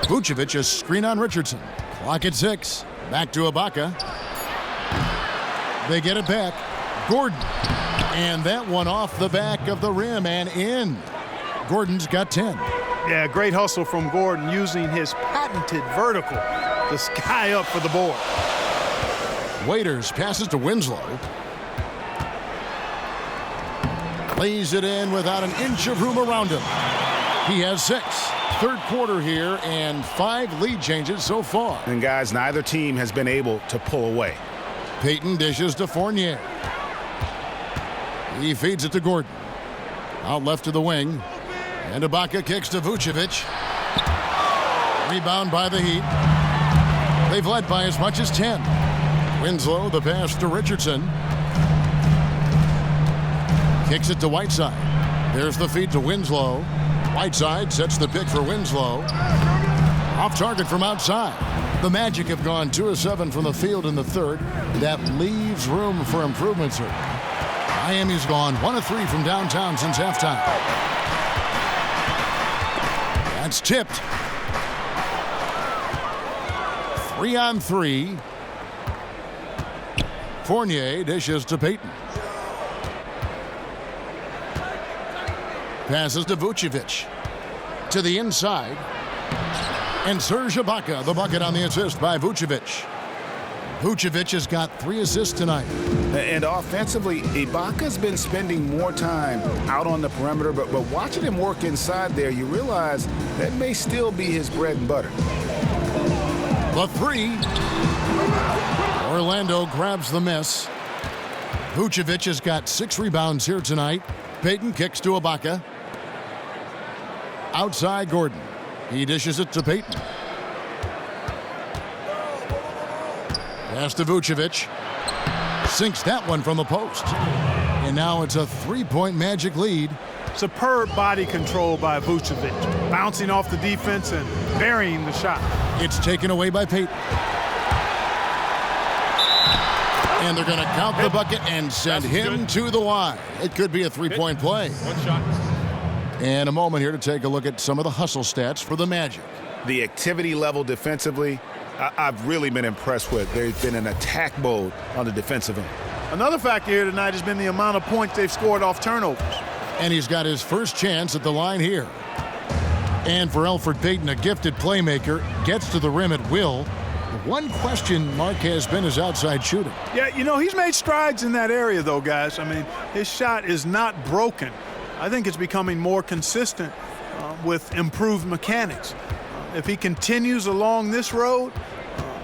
Vucevic, a screen on Richardson. Clock at 6. Back to Ibaka. They get it back. Gordon. And that one off the back of the rim and in. Gordon's got 10. Yeah, great hustle from Gordon using his patented vertical to sky up for the board. Waiters passes to Winslow. Lays it in without an inch of room around him. He has 6. Third quarter here and 5 lead changes so far. And guys, neither team has been able to pull away. Payton dishes to Fournier. He feeds it to Gordon. Out left to the wing. And Ibaka kicks to Vucevic. Rebound by the Heat. They've led by as much as 10. Winslow, the pass to Richardson. Kicks it to Whiteside. There's the feed to Winslow. Whiteside sets the pick for Winslow. Off target from outside. The Magic have gone 2 of 7 from the field in the third. That leaves room for improvement, sir. Miami's gone 1 of 3 from downtown since halftime. That's tipped. 3 on 3. Fournier dishes to Payton. Passes to Vucevic. To the inside. And Serge Ibaka, the bucket on the assist by Vucevic. Vucevic has got 3 assists tonight. And offensively, Ibaka's been spending more time out on the perimeter, but watching him work inside there, you realize that may still be his bread and butter. The 3. Orlando grabs the miss. Vucevic has got 6 rebounds here tonight. Payton kicks to Ibaka. Outside Gordon. He dishes it to Payton. Pass to Vucevic. Sinks that one from the post. And now it's a 3-point Magic lead. Superb body control by Vucevic. Bouncing off the defense and burying the shot. It's taken away by Payton. And they're going to count the bucket and send him to the line. It could be a 3-point play. One shot. And a moment here to take a look at some of the hustle stats for the Magic. The activity level defensively, I've really been impressed with. There's been an attack mode on the defensive end. Another factor here tonight has been the amount of points they've scored off turnovers. And he's got his first chance at the line here. And for Elfrid Payton, a gifted playmaker, gets to the rim at will. One question mark has been his outside shooting. Yeah, you know, he's made strides in that area, though, guys. I mean, his shot is not broken. I think it's becoming more consistent with improved mechanics. If he continues along this road,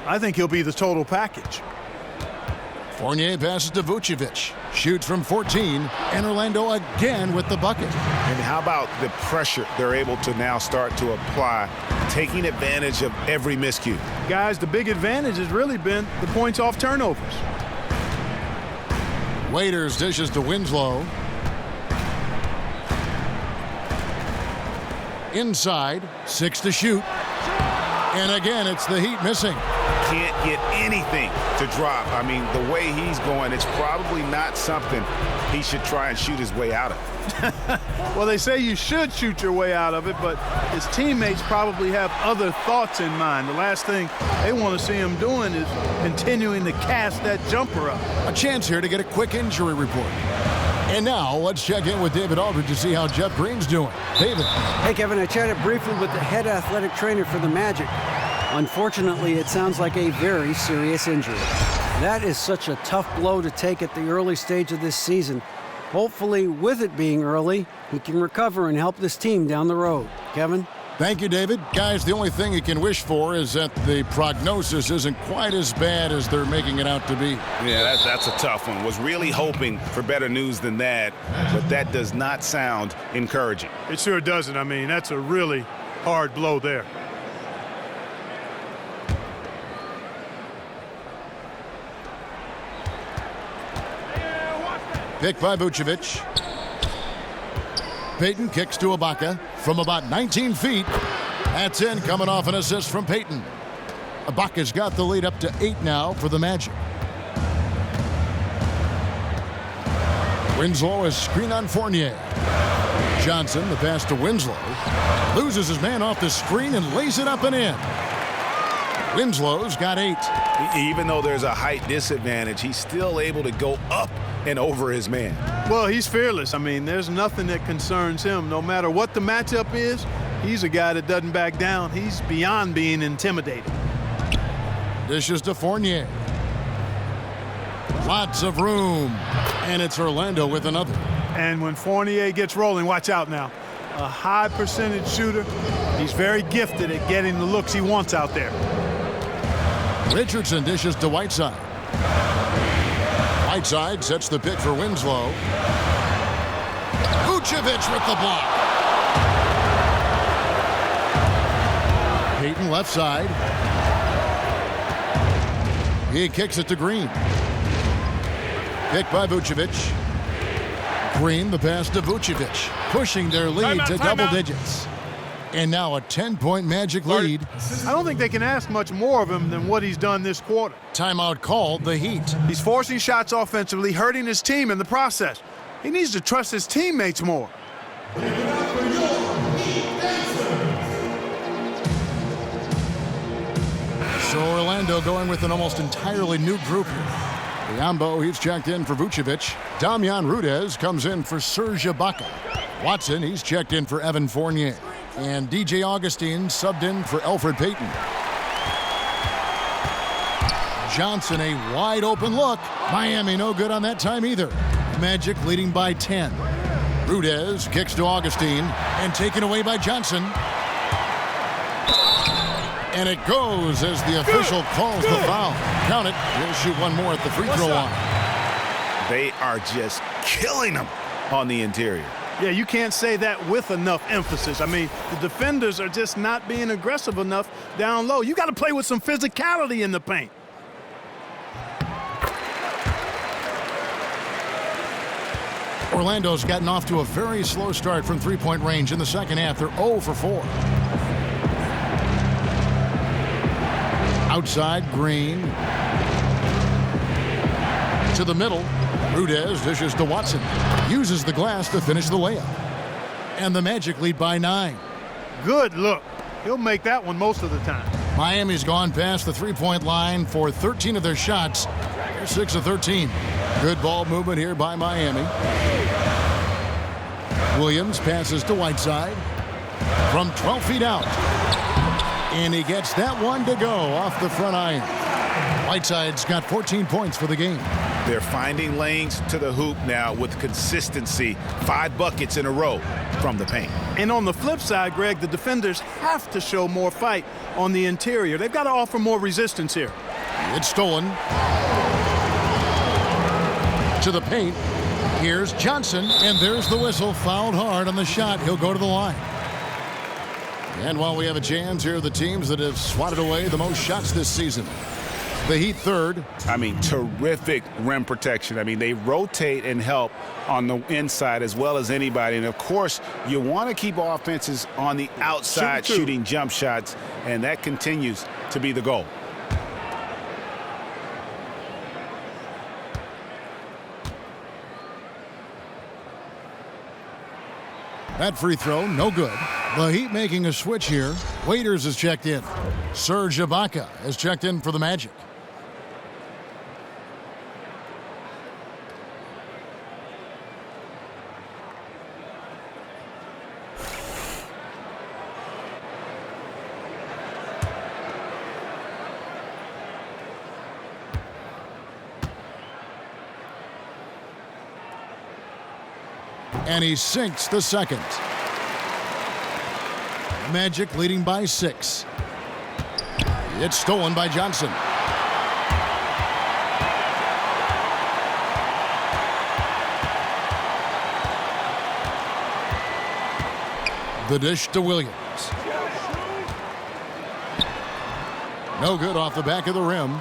I think he'll be the total package. Fournier passes to Vucevic. Shoots from 14. And Orlando again with the bucket. And how about the pressure they're able to now start to apply, taking advantage of every miscue? Guys, the big advantage has really been the points off turnovers. Waiters dishes to Winslow. Inside, 6 to shoot. And again, it's the Heat missing. Can't get anything to drop. I mean, the way he's going, it's probably not something he should try and shoot his way out of. Well, they say you should shoot your way out of it, but his teammates probably have other thoughts in mind. The last thing they want to see him doing is continuing to cast that jumper up. A chance here to get a quick injury report. And now, let's check in with David Aldridge to see how Jeff Green's doing. David. Hey, Kevin, I chatted briefly with the head athletic trainer for the Magic. Unfortunately, it sounds like a very serious injury. That is such a tough blow to take at the early stage of this season. Hopefully, with it being early, he can recover and help this team down the road. Kevin? Thank you, David. Guys, the only thing you can wish for is that the prognosis isn't quite as bad as they're making it out to be. Yeah, that's a tough one. Was really hoping for better news than that, but that does not sound encouraging. It sure doesn't. I mean, that's a really hard blow there. Pick by Vucevic. Payton kicks to Ibaka from about 19 feet. That's in, coming off an assist from Payton. Ibaka's got the lead up to 8 now for the Magic. Winslow is screen on Fournier. Johnson, the pass to Winslow. Loses his man off the screen and lays it up and in. Winslow's got 8. Even though there's a height disadvantage, he's still able to go up and over his man. Well, he's fearless. I mean, there's nothing that concerns him. No matter what the matchup is, he's a guy that doesn't back down. He's beyond being intimidated. Dishes to Fournier. Lots of room. And it's Orlando with another. And when Fournier gets rolling, watch out now. A high percentage shooter. He's very gifted at getting the looks he wants out there. Richardson dishes to Whiteside. Whiteside sets the pick for Winslow. Vucevic with the block. Payton left side. He kicks it to Green. Pick by Vucevic. Green, the pass to Vucevic, pushing their lead to double digits. And now a 10-point Magic lead. I don't think they can ask much more of him than what he's done this quarter. Timeout called, the Heat. He's forcing shots offensively, hurting his team in the process. He needs to trust his teammates more. So Orlando going with an almost entirely new group here. Biyombo, he's checked in for Vucevic. Damian Rudez comes in for Serge Ibaka. Watson, he's checked in for Evan Fournier. And DJ Augustine subbed in for Elfrid Payton. Johnson, a wide open look. Miami no good on that time either. Magic leading by 10. Rudez kicks to Augustine and taken away by Johnson. And it goes as the official calls the foul. Count it. He'll shoot one more at the free throw line. They are just killing them on the interior. Yeah, you can't say that with enough emphasis. I mean, the defenders are just not being aggressive enough down low. You got to play with some physicality in the paint. Orlando's gotten off to a very slow start from three-point range in the second half. They're 0 for 4. Outside, Green. To the middle. Rudez dishes to Watson. Uses the glass to finish the layup. And the Magic lead by 9. Good look. He'll make that one most of the time. Miami's gone past the three-point line for 13 of their shots. They're 6 of 13. Good ball movement here by Miami. Williams passes to Whiteside from 12 feet out. And he gets that one to go off the front iron. Whiteside's got 14 points for the game. They're finding lanes to the hoop now with consistency. 5 buckets in a row from the paint. And on the flip side, Greg, the defenders have to show more fight on the interior. They've got to offer more resistance here. It's stolen. To the paint. Here's Johnson, and there's the whistle. Fouled hard on the shot. He'll go to the line. And while we have a chance, here are the teams that have swatted away the most shots this season. The Heat third. I mean, terrific rim protection. I mean, they rotate and help on the inside as well as anybody. And, of course, you want to keep offenses on the outside shooting jump shots, and that continues to be the goal. That free throw, no good. The Heat making a switch here. Waiters is checked in. Serge Ibaka is checked in for the Magic. And he sinks the second. Magic leading by 6. It's stolen by Johnson. The dish to Williams. No good off the back of the rim.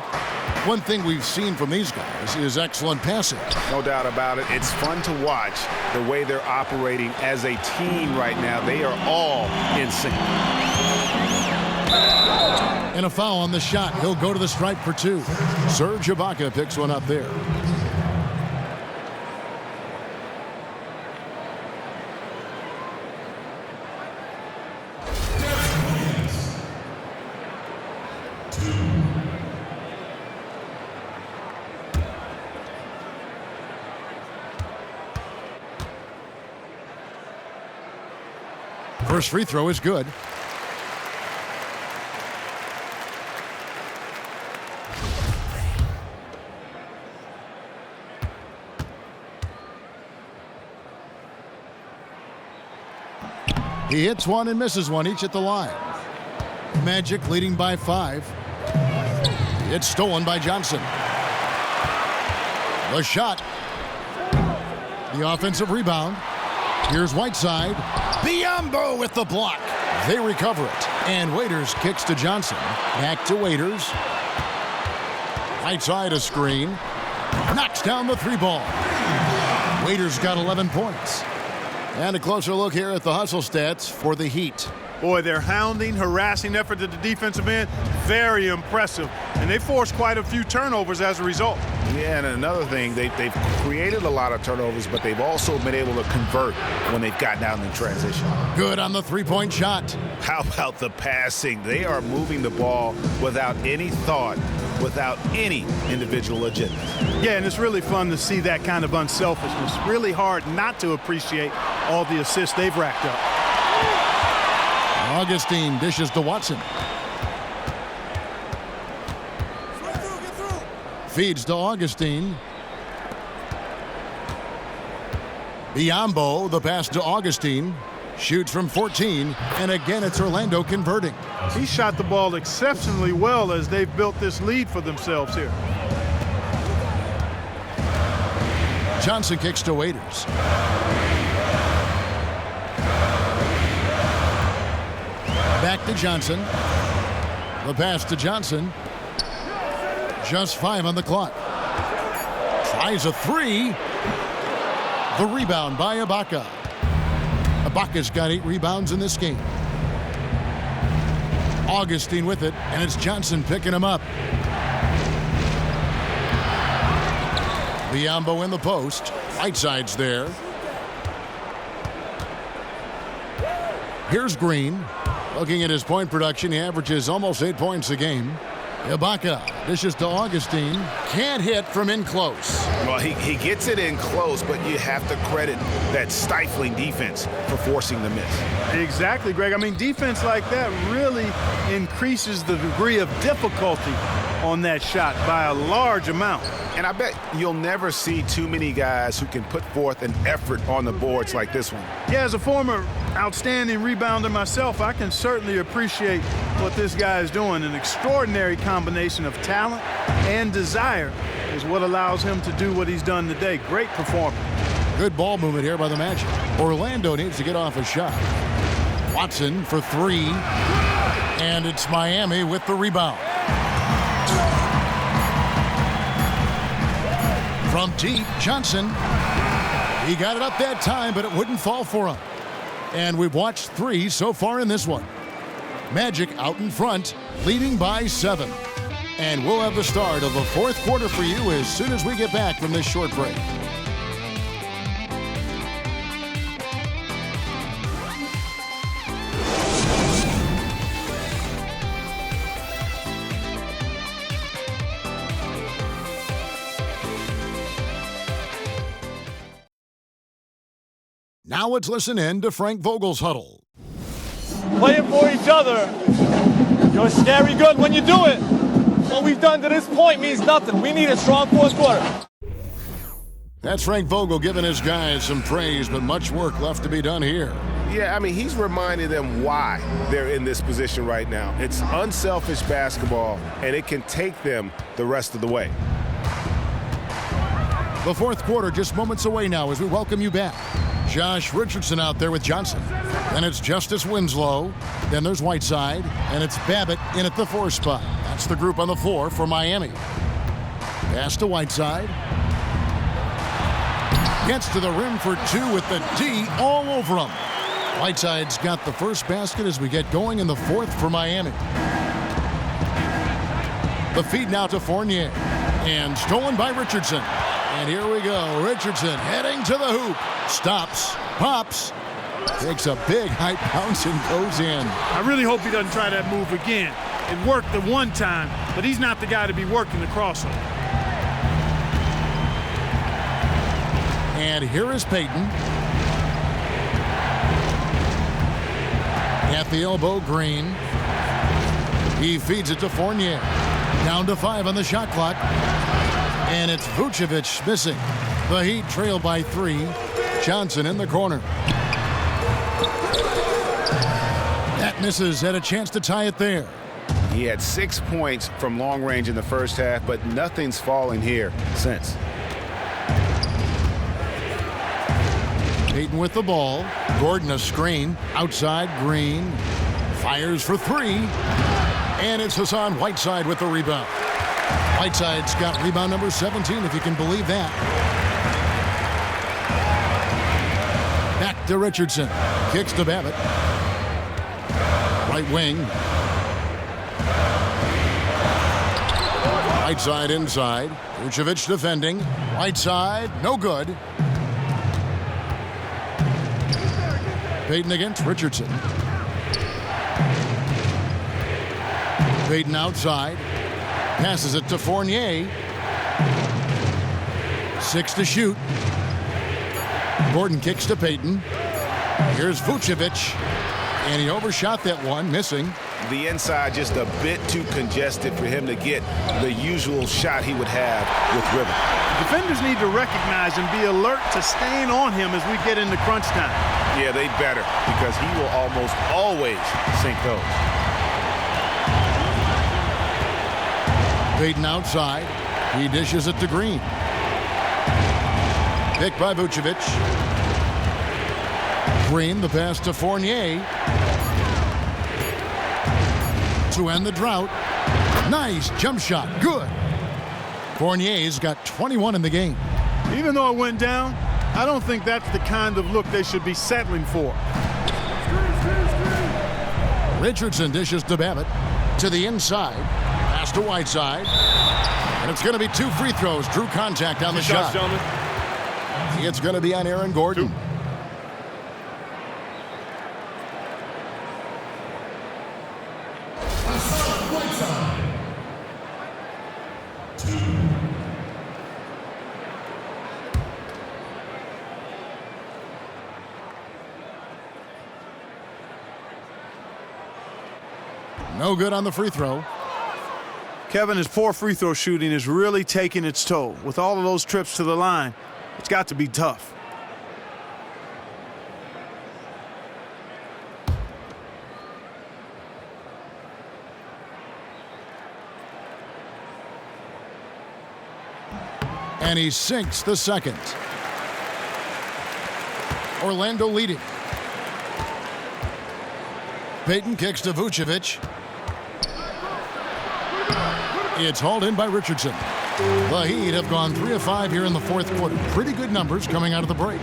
One thing we've seen from these guys is excellent passing. No doubt about it. It's fun to watch the way they're operating as a team right now. They are all in sync. And a foul on the shot. He'll go to the stripe for 2. Serge Ibaka picks one up there. First free throw is good. He hits one and misses one, each at the line. Magic leading by 5. It's stolen by Johnson. The shot. The offensive rebound. Here's Whiteside. Biyombo with the block. They recover it. And Waiters kicks to Johnson. Back to Waiters. Whiteside a screen. Knocks down the 3-ball. Waiters got 11 points. And a closer look here at the hustle stats for the Heat. Boy, their hounding, harassing effort at the defensive end, very impressive. And they forced quite a few turnovers as a result. Yeah, and another thing, they've created a lot of turnovers, but they've also been able to convert when they've gotten out in transition. Good on the 3-point shot. How about the passing? They are moving the ball without any thought, without any individual agenda. Yeah, and it's really fun to see that kind of unselfishness. Really hard not to appreciate all the assists they've racked up. Augustine dishes to Watson. Feeds to Augustine. Biyombo, the pass to Augustine. Shoots from 14, and again it's Orlando converting. He shot the ball exceptionally well as they've built this lead for themselves here. Johnson kicks to Waiters. Back to Johnson. The pass to Johnson. Just 5 on the clock. Tries a 3. The rebound by Ibaka. Ibaka's got 8 rebounds in this game. Augustine with it, and it's Johnson picking him up. Biyombo in the post. Whiteside's there. Here's Green. Looking at his point production, he averages almost 8 points a game. Ibaka dishes to Augustine. Can't hit from in close. Well, he gets it in close, but you have to credit that stifling defense for forcing the miss. Exactly, Greg. I mean, defense like that really increases the degree of difficulty on that shot by a large amount. And I bet you'll never see too many guys who can put forth an effort on the boards like this one. Yeah, as a former outstanding rebounder myself, I can certainly appreciate what this guy is doing. An extraordinary combination of talent and desire is what allows him to do what he's done today. Great performance. Good ball movement here by the Magic. Orlando needs to get off a shot. Watson for 3. And it's Miami with the rebound. From deep, Johnson. He got it up that time, but it wouldn't fall for him. And we've watched 3 so far in this one. Magic out in front, leading by 7. And we'll have the start of the 4th quarter for you as soon as we get back from this short break. Now let's listen in to Frank Vogel's huddle. Playing for each other, you're scary good when you do it. What we've done to this point means nothing. We need a strong 4th quarter. That's Frank Vogel giving his guys some praise, but much work left to be done here. Yeah, I mean, he's reminding them why they're in this position right now. It's unselfish basketball, and it can take them the rest of the way. The 4th quarter just moments away now as we welcome you back. Josh Richardson out there with Johnson. Then it's Justice Winslow. Then there's Whiteside. And it's Babbitt in at the 4 spot. That's the group on the floor for Miami. Pass to Whiteside. Gets to the rim for 2 with the D all over him. Whiteside's got the first basket as we get going in the 4th for Miami. The feed now to Fournier. And stolen by Richardson. And here we go. Richardson heading to the hoop. Stops. Pops. Takes a big high bounce and goes in. I really hope he doesn't try that move again. It worked the one time, but he's not the guy to be working the crossover. And here is Payton. At the elbow, Green. He feeds it to Fournier. Down to 5 on the shot clock. And it's Vucevic missing. The Heat trail by 3. Johnson in the corner. That misses. Had a chance to tie it there. He had 6 points from long range in the first half, but nothing's fallen here since. Payton with the ball. Gordon a screen. Outside, Green. Fires for 3. And it's Hassan Whiteside with the rebound. Whiteside's got rebound number 17, if you can believe that. Back to Richardson. Kicks to Babbitt. Right wing. Whiteside inside. Vucevic defending. Whiteside, no good. Payton against Richardson. Payton outside. Passes it to Fournier. 6 to shoot. Gordon kicks to Payton. Here's Vucevic. And he overshot that one, missing. The inside just a bit too congested for him to get the usual shot he would have with rhythm. Defenders need to recognize and be alert to staying on him as we get into crunch time. Yeah, they better, because he will almost always sink those. Payton outside. He dishes it to Green. Picked by Vucevic. Green, the pass to Fournier. To end the drought. Nice jump shot. Good. Fournier's got 21 in the game. Even though it went down, I don't think that's the kind of look they should be settling for. Richardson dishes to Babbitt. To the inside. Pass to Whiteside. And it's going to be 2 free throws. Drew contact on the shot. It's going to be on Aaron Gordon. 2. No good on the free throw. Kevin, his poor free throw shooting is really taking its toll. With all of those trips to the line, it's got to be tough. And he sinks the second. Orlando leading. Payton kicks to Vucevic. It's hauled in by Richardson. The Heat have gone 3 of 5 here in the fourth quarter. Pretty good numbers coming out of the break.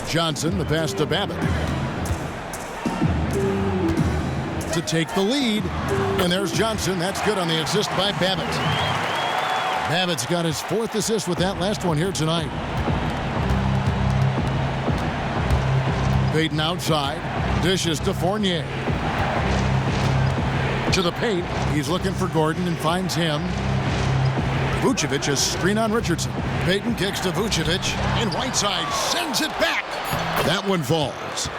Johnson, the pass to Babbitt. To take the lead. And there's Johnson. That's good on the assist by Babbitt. Babbitt's got his 4th assist with that last one here tonight. Payton outside. Dishes to Fournier. To the paint. He's looking for Gordon and finds him. Vucevic is screen on Richardson. Payton kicks to Vucevic. And Whiteside sends it back. That one falls.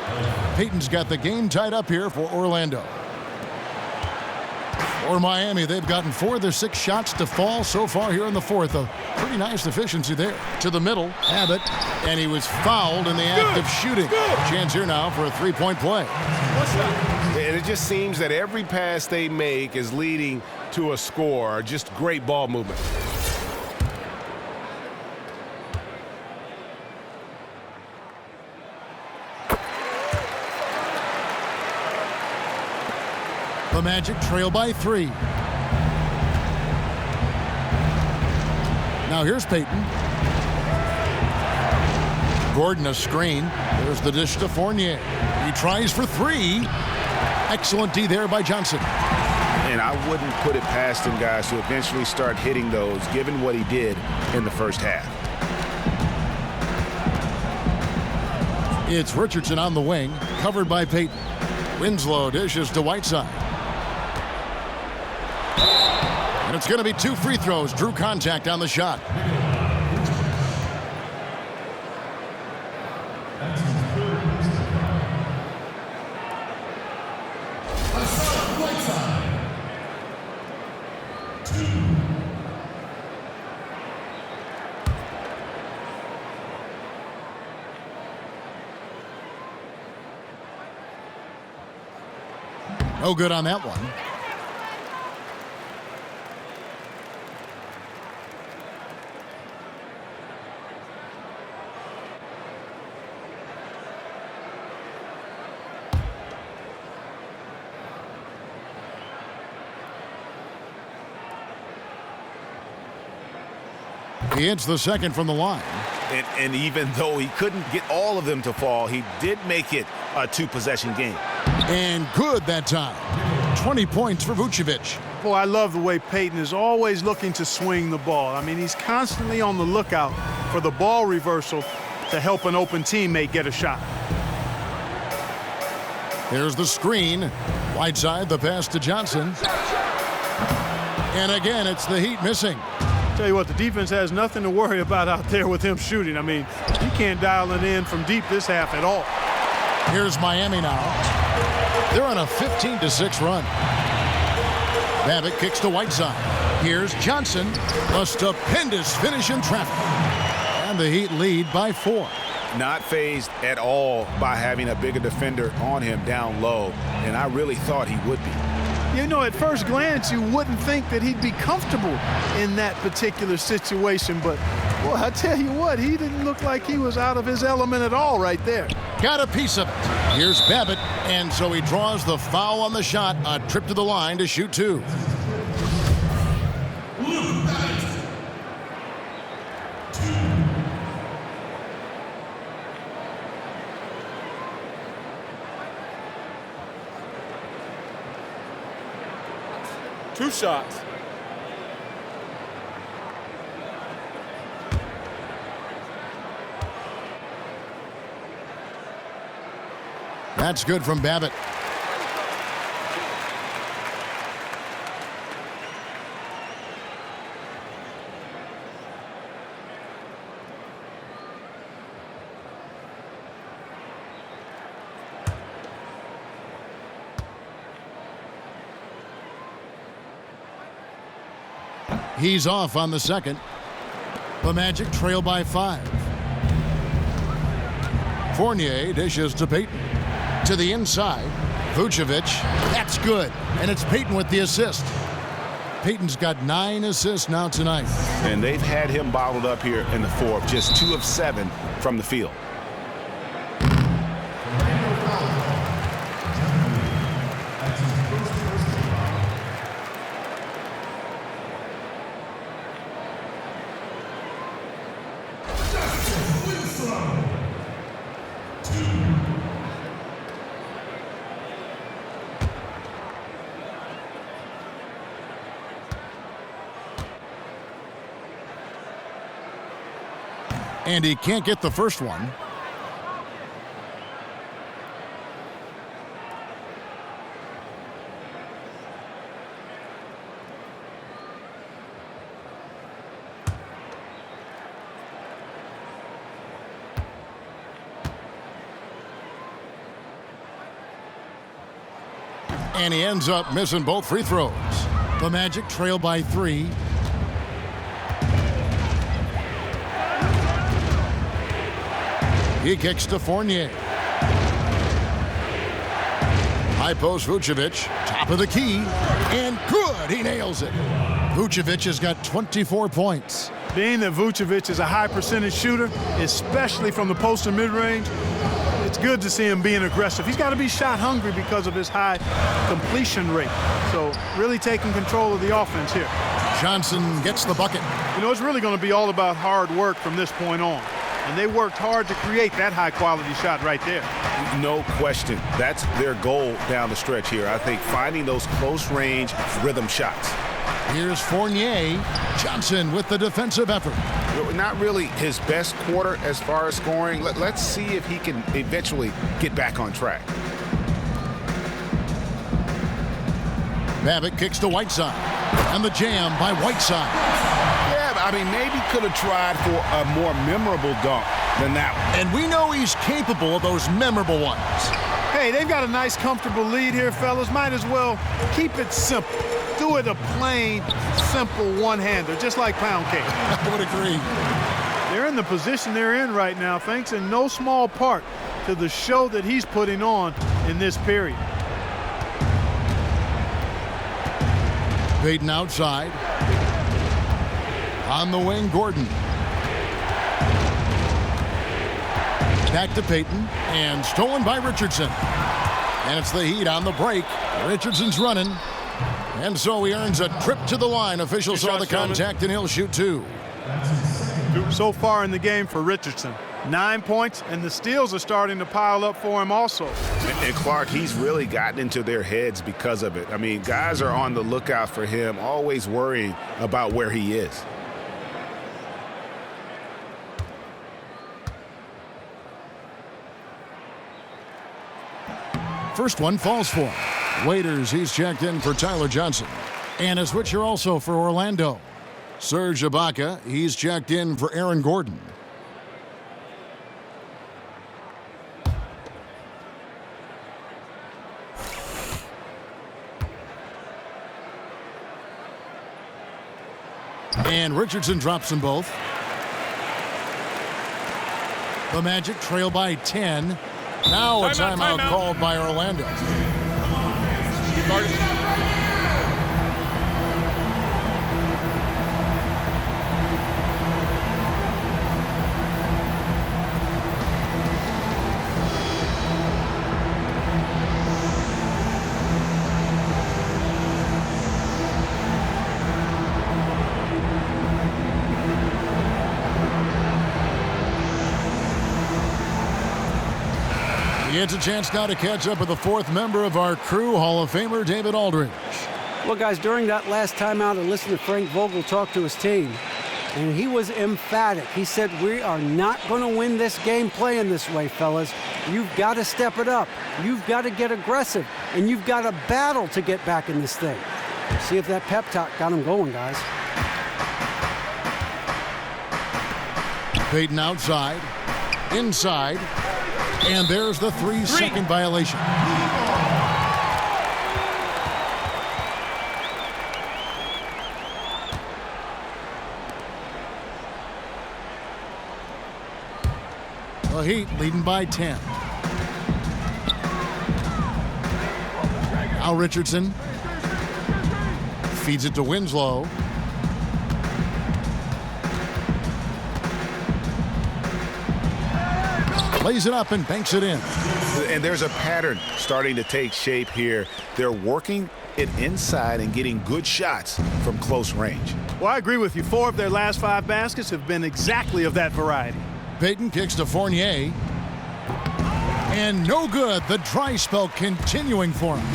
Payton's got the game tied up here for Orlando. For Miami, they've gotten 4 of their 6 shots to fall so far here in the fourth. A pretty nice efficiency there. To the middle, Babbitt, and he was fouled in the act of shooting. Chance here now for a 3-point play. And it just seems that every pass they make is leading to a score. Just great ball movement. The Magic trail by 3. Now here's Payton. Gordon a screen. There's the dish to Fournier. He tries for 3. Excellent D there by Johnson. And I wouldn't put it past him, guys, to eventually start hitting those, given what he did in the first half. It's Richardson on the wing, covered by Payton. Winslow dishes to Whiteside. And it's going to be 2 free throws. Drew contact on the shot. No good on that one. He hits the second from the line. And even though he couldn't get all of them to fall, he did make it a two-possession game. And good that time. 20 points for Vucevic. Boy, I love the way Payton is always looking to swing the ball. I mean, he's constantly on the lookout for the ball reversal to help an open teammate get a shot. Here's the screen. Whiteside, the pass to Johnson. And again, it's the Heat missing. Tell you what, the defense has nothing to worry about out there with him shooting. I mean, he can't dial it in from deep this half at all. Here's Miami now. They're on a 15-6 run. Babbitt kicks to Whiteside. Here's Johnson. A stupendous finish in traffic. And the Heat lead by 4. Not fazed at all by having a bigger defender on him down low, and I really thought he would be. You know, at first glance, you wouldn't think that he'd be comfortable in that particular situation, but, well, I tell you what, he didn't look like he was out of his element at all right there. Got a piece of it. Here's Babbitt, and so he draws the foul on the shot, a trip to the line to shoot 2. Two shots. That's good from Babbitt. He's off on the second. The Magic trail by 5. Fournier dishes to Payton. To the inside. Vucevic. That's good. And it's Payton with the assist. Payton's got 9 assists now tonight. And they've had him bottled up here in the fourth. Just 2 of 7 from the field. And he can't get the first one. And he ends up missing both free throws. The Magic trail by 3. He kicks to Fournier. High post Vucevic, top of the key, and good, he nails it. Vucevic has got 24 points. Being that Vucevic is a high percentage shooter, especially from the post and mid-range, it's good to see him being aggressive. He's got to be shot hungry because of his high completion rate. So really taking control of the offense here. Johnson gets the bucket. You know, it's really going to be all about hard work from this point on. And they worked hard to create that high-quality shot right there. No question. That's their goal down the stretch here. I think finding those close-range rhythm shots. Here's Fournier. Johnson with the defensive effort. Not really his best quarter as far as scoring. Let's see if he can eventually get back on track. Babbitt kicks to Whiteside. And the jam by Whiteside. I mean, maybe could have tried for a more memorable dunk than that one. And we know he's capable of those memorable ones. Hey, they've got a nice, comfortable lead here, fellas. Might as well keep it simple. Do it a plain, simple one-hander, just like pound cake. I would agree. They're in the position they're in right now, thanks in no small part to the show that he's putting on in this period. Payton outside. On the wing, Gordon. Back to Payton, and stolen by Richardson. And it's the Heat on the break. Richardson's running. And so he earns a trip to the line. Officials saw the contact, and he'll shoot 2. So far in the game for Richardson, 9 points, and the steals are starting to pile up for him also. And Clark, he's really gotten into their heads because of it. I mean, guys are on the lookout for him, always worrying about where he is. First one falls for him. Waiters, he's checked in for Tyler Johnson. And a switcher also for Orlando. Serge Ibaka, he's checked in for Aaron Gordon. And Richardson drops them both. The Magic trail by 10. Now a timeout called by Orlando. He gets a chance now to catch up with the 4th member of our crew, Hall of Famer David Aldridge. Well, guys, during that last timeout, I listened to Frank Vogel talk to his team, and he was emphatic. He said, we are not going to win this game playing this way, fellas. You've got to step it up. You've got to get aggressive, and you've got to battle to get back in this thing. See if that pep talk got him going, guys. Payton outside, inside, and there's the 3-second violation. The Heat leading by 10. Now Richardson feeds it to Winslow. Lays it up and banks it in. And there's a pattern starting to take shape here. They're working it inside and getting good shots from close range. Well, I agree with you. 4 of their last 5 baskets have been exactly of that variety. Payton kicks to Fournier. And no good. The dry spell continuing for him.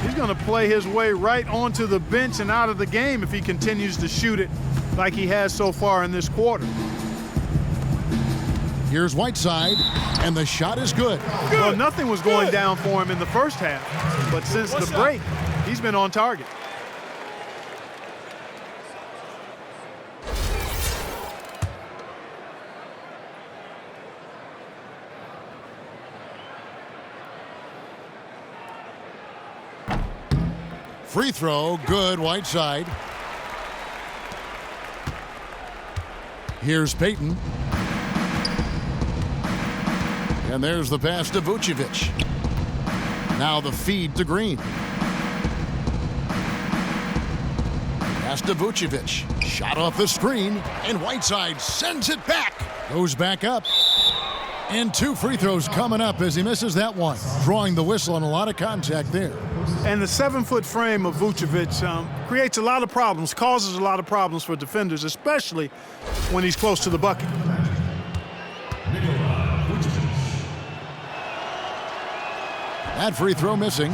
He's going to play his way right onto the bench and out of the game if he continues to shoot it like he has so far in this quarter. Here's Whiteside, and the shot is good. Well, nothing was going down for him in the first half, but since the break, he's been on target. Free throw, good, Whiteside. Here's Payton. And there's the pass to Vucevic. Now the feed to Green. Pass to Vucevic. Shot off the screen, and Whiteside sends it back. Goes back up. And 2 free throws coming up as he misses that one. Drawing the whistle and a lot of contact there. And the 7-foot frame of Vucevic creates a lot of problems, causes a lot of problems for defenders, especially when he's close to the bucket. That free throw missing.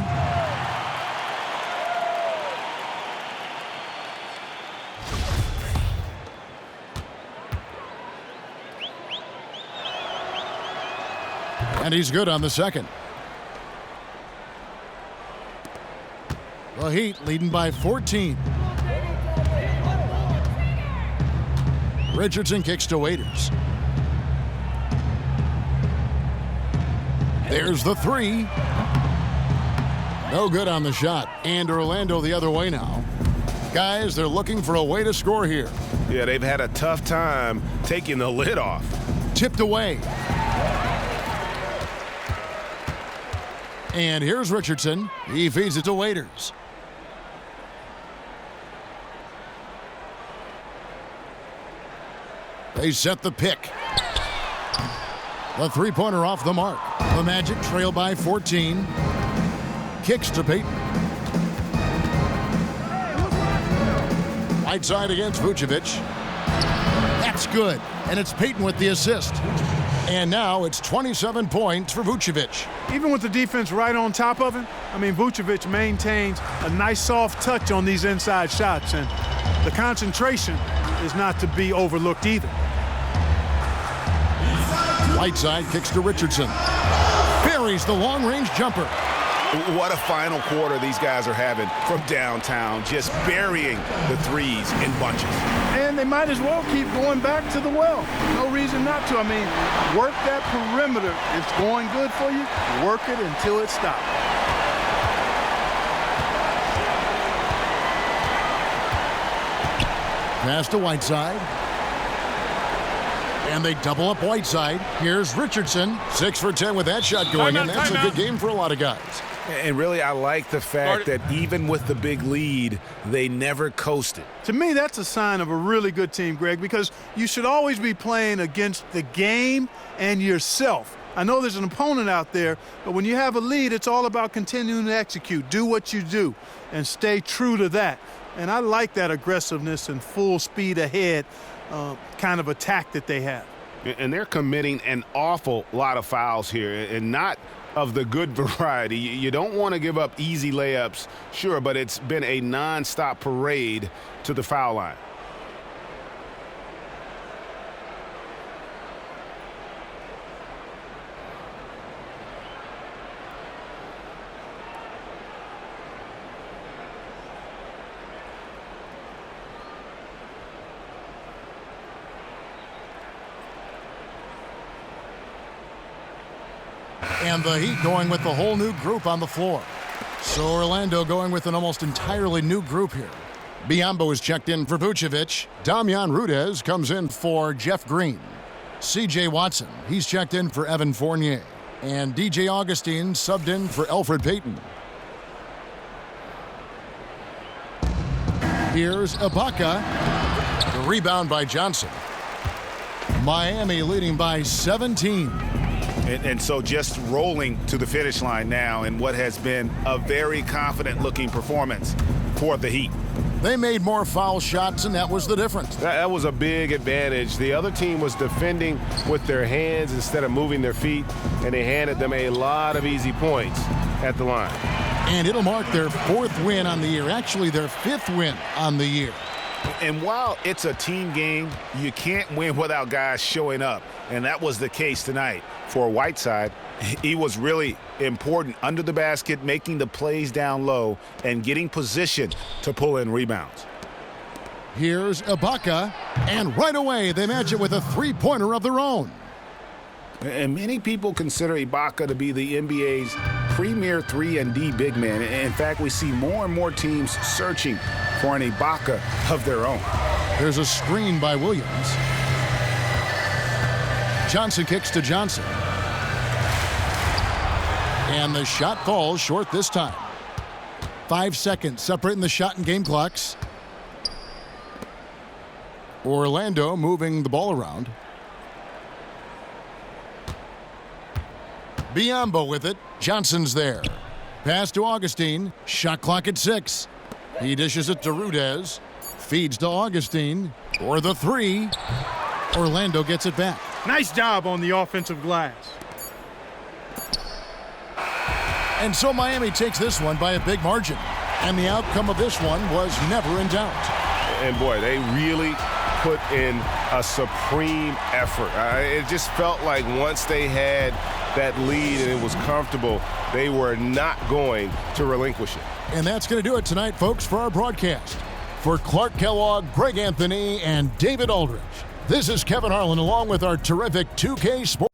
And he's good on the second. The Heat leading by 14. Richardson kicks to Waiters. There's the 3. No good on the shot. And Orlando the other way now. Guys, they're looking for a way to score here. Yeah, they've had a tough time taking the lid off. Tipped away. And here's Richardson. He feeds it to Waiters. They set the pick. The three-pointer off the mark. The Magic trail by 14. Kicks to Payton. Whiteside against Vucevic. That's good. And it's Payton with the assist. And now it's 27 points for Vucevic. Even with the defense right on top of him, Vucevic maintains a nice soft touch on these inside shots, and the concentration is not to be overlooked either. Whiteside kicks to Richardson. Buries the long-range jumper. What a final quarter these guys are having from downtown, just burying the threes in bunches. And they might as well keep going back to the well. No reason not to. Work that perimeter. It's going good for you. Work it until it stops. Pass to Whiteside. And they double up Whiteside. Here's Richardson. 6 for 10 with that shot going in. That's a good game for a lot of guys. And really, I like the fact that even with the big lead, they never coasted. To me, that's a sign of a really good team, Greg, because you should always be playing against the game and yourself. I know there's an opponent out there, but when you have a lead, it's all about continuing to execute. Do what you do and stay true to that. And I like that aggressiveness and full speed ahead kind of attack that they have. And they're committing an awful lot of fouls here, and not of the good variety. You don't want to give up easy layups, sure, but it's been a nonstop parade to the foul line. And the Heat going with the whole new group on the floor. So Orlando going with an almost entirely new group here. Biyombo is checked in for Vucevic. Damian Rudez comes in for Jeff Green. C.J. Watson, he's checked in for Evan Fournier. And D.J. Augustine subbed in for Elfrid Payton. Here's Ibaka. The rebound by Johnson. Miami leading by 17. And so just rolling to the finish line now in what has been a very confident-looking performance for the Heat. They made more foul shots, and that was the difference. That was a big advantage. The other team was defending with their hands instead of moving their feet, and they handed them a lot of easy points at the line. And it'll mark their 4th win on the year, actually their 5th win on the year. And while it's a team game, you can't win without guys showing up. And that was the case tonight for Whiteside. He was really important under the basket, making the plays down low and getting position to pull in rebounds. Here's Ibaka, and right away they match it with a three-pointer of their own. And many people consider Ibaka to be the NBA's premier 3-and-D big man. In fact, we see more and more teams searching for an Ibaka of their own. There's a screen by Williams. Johnson kicks to Johnson. And the shot falls short this time. 5 seconds separating the shot and game clocks. Orlando moving the ball around. Biyombo with it. Johnson's there. Pass to Augustine. Shot clock at 6. He dishes it to Rudez. Feeds to Augustine. For the 3. Orlando gets it back. Nice job on the offensive glass. And so Miami takes this one by a big margin. And the outcome of this one was never in doubt. And boy, they really put in a supreme effort. It just felt like once they had that lead and it was comfortable, they were not going to relinquish it. And that's going to do it tonight, folks, for our broadcast. For Clark Kellogg, Greg Anthony, and David Aldridge, this is Kevin Harlan along with our terrific 2K Sports